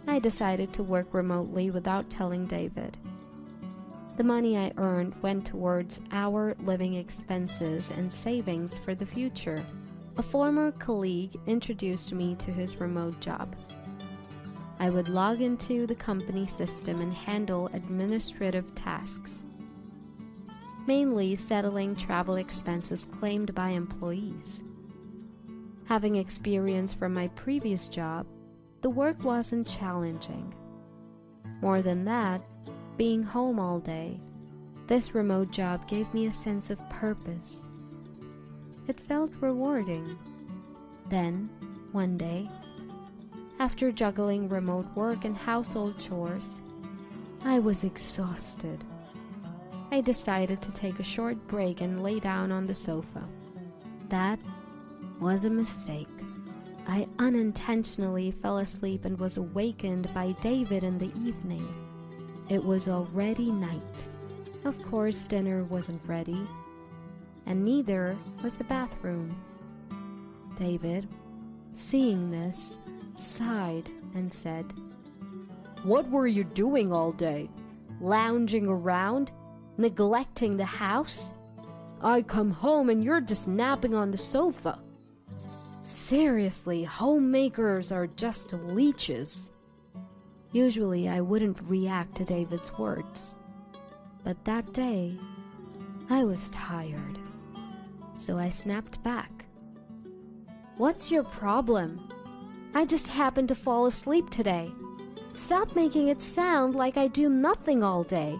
I decided to work remotely without telling David. The money I earned went towards our living expenses and savings for the future. A former colleague introduced me to his remote job. I would log into the company system and handle administrative tasks, mainly settling travel expenses claimed by employees. Having experience from my previous job, the work wasn't challenging. More than that, being home all day, this remote job gave me a sense of purpose. It felt rewarding. Then, one day, after juggling remote work and household chores, I was exhausted. I decided to take a short break and lay down on the sofa. That was a mistake. I unintentionally fell asleep and was awakened by David in the evening. It was already night. Of course, dinner wasn't ready, and neither was the bathroom. David, seeing this, sighed and said, "What were you doing all day? Lounging around? Neglecting the house? I come home and you're just napping on the sofa. Seriously, homemakers are just leeches." Usually I wouldn't react to David's words, but that day I was tired, so I snapped back. "What's your problem? I just happened to fall asleep today. Stop making it sound like I do nothing all day."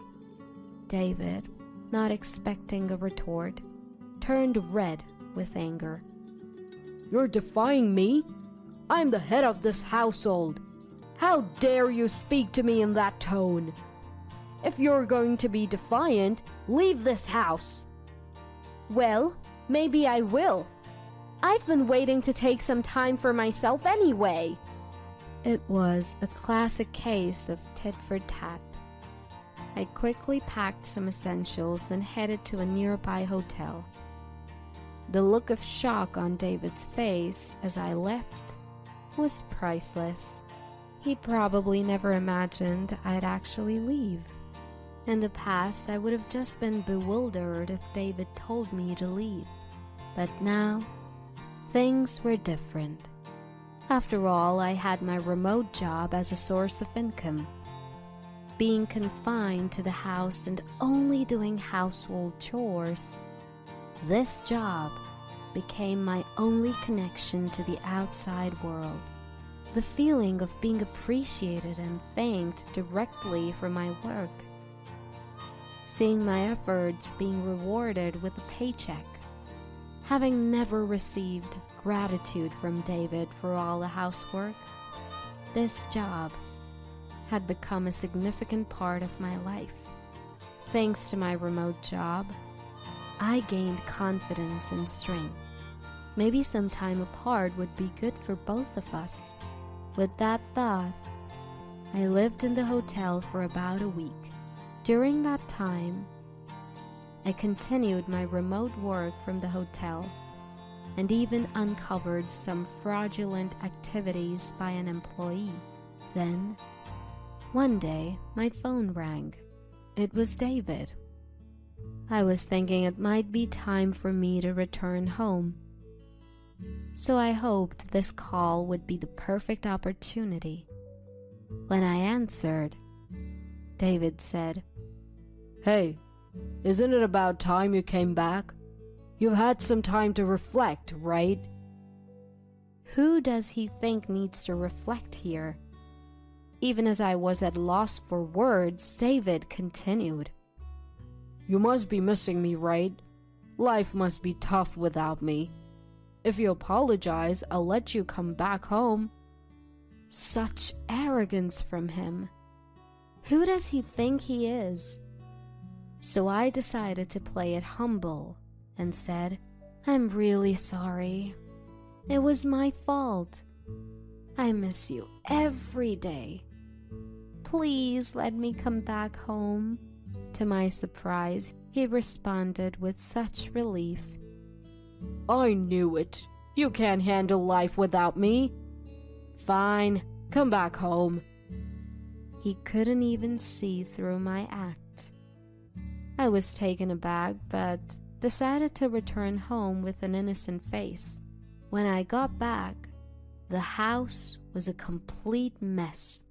David, not expecting a retort, turned red with anger. "You're defying me? I'm the head of this household. How dare you speak to me in that tone? If you're going to be defiant, leave this house." "Well, maybe I will. I've been waiting to take some time for myself anyway." It was a classic case of tit for tat. I quickly packed some essentials and headed to a nearby hotel. The look of shock on David's face as I left was priceless. He probably never imagined I'd actually leave. In the past, I would have just been bewildered if David told me to leave. But now, things were different. After all, I had my remote job as a source of income. Being confined to the house and only doing household chores, this job became my only connection to the outside world. The feeling of being appreciated and thanked directly for my work. seeing my efforts being rewarded with a paycheck. Having never received gratitude from David for all the housework, this job had become a significant part of my life. Thanks to my remote job, I gained confidence and strength. Maybe some time apart would be good for both of us. With that thought, I lived in the hotel for about a week. During that time, I continued my remote work from the hotel and even uncovered some fraudulent activities by an employee. Then, one day, my phone rang. It was David. I was thinking it might be time for me to return home, so I hoped this call would be the perfect opportunity. When I answered, David said, Hey, isn't it about time you came back? You've had some time to reflect, right? Who does he think needs to reflect here? Even as I was at loss for words, David continued, You must be missing me, right? Life must be tough without me. If you apologize, I'll let you come back home. Such arrogance from him. Who does he think he is? So I decided to play it humble and said, I'm really sorry. It was my fault. I miss you every day. Please let me come back home. To my surprise, he responded with such relief. I knew it. You can't handle life without me. Fine, come back home. He couldn't even see through my act. I was taken aback, but decided to return home with an innocent face. When I got back, the house was a complete mess.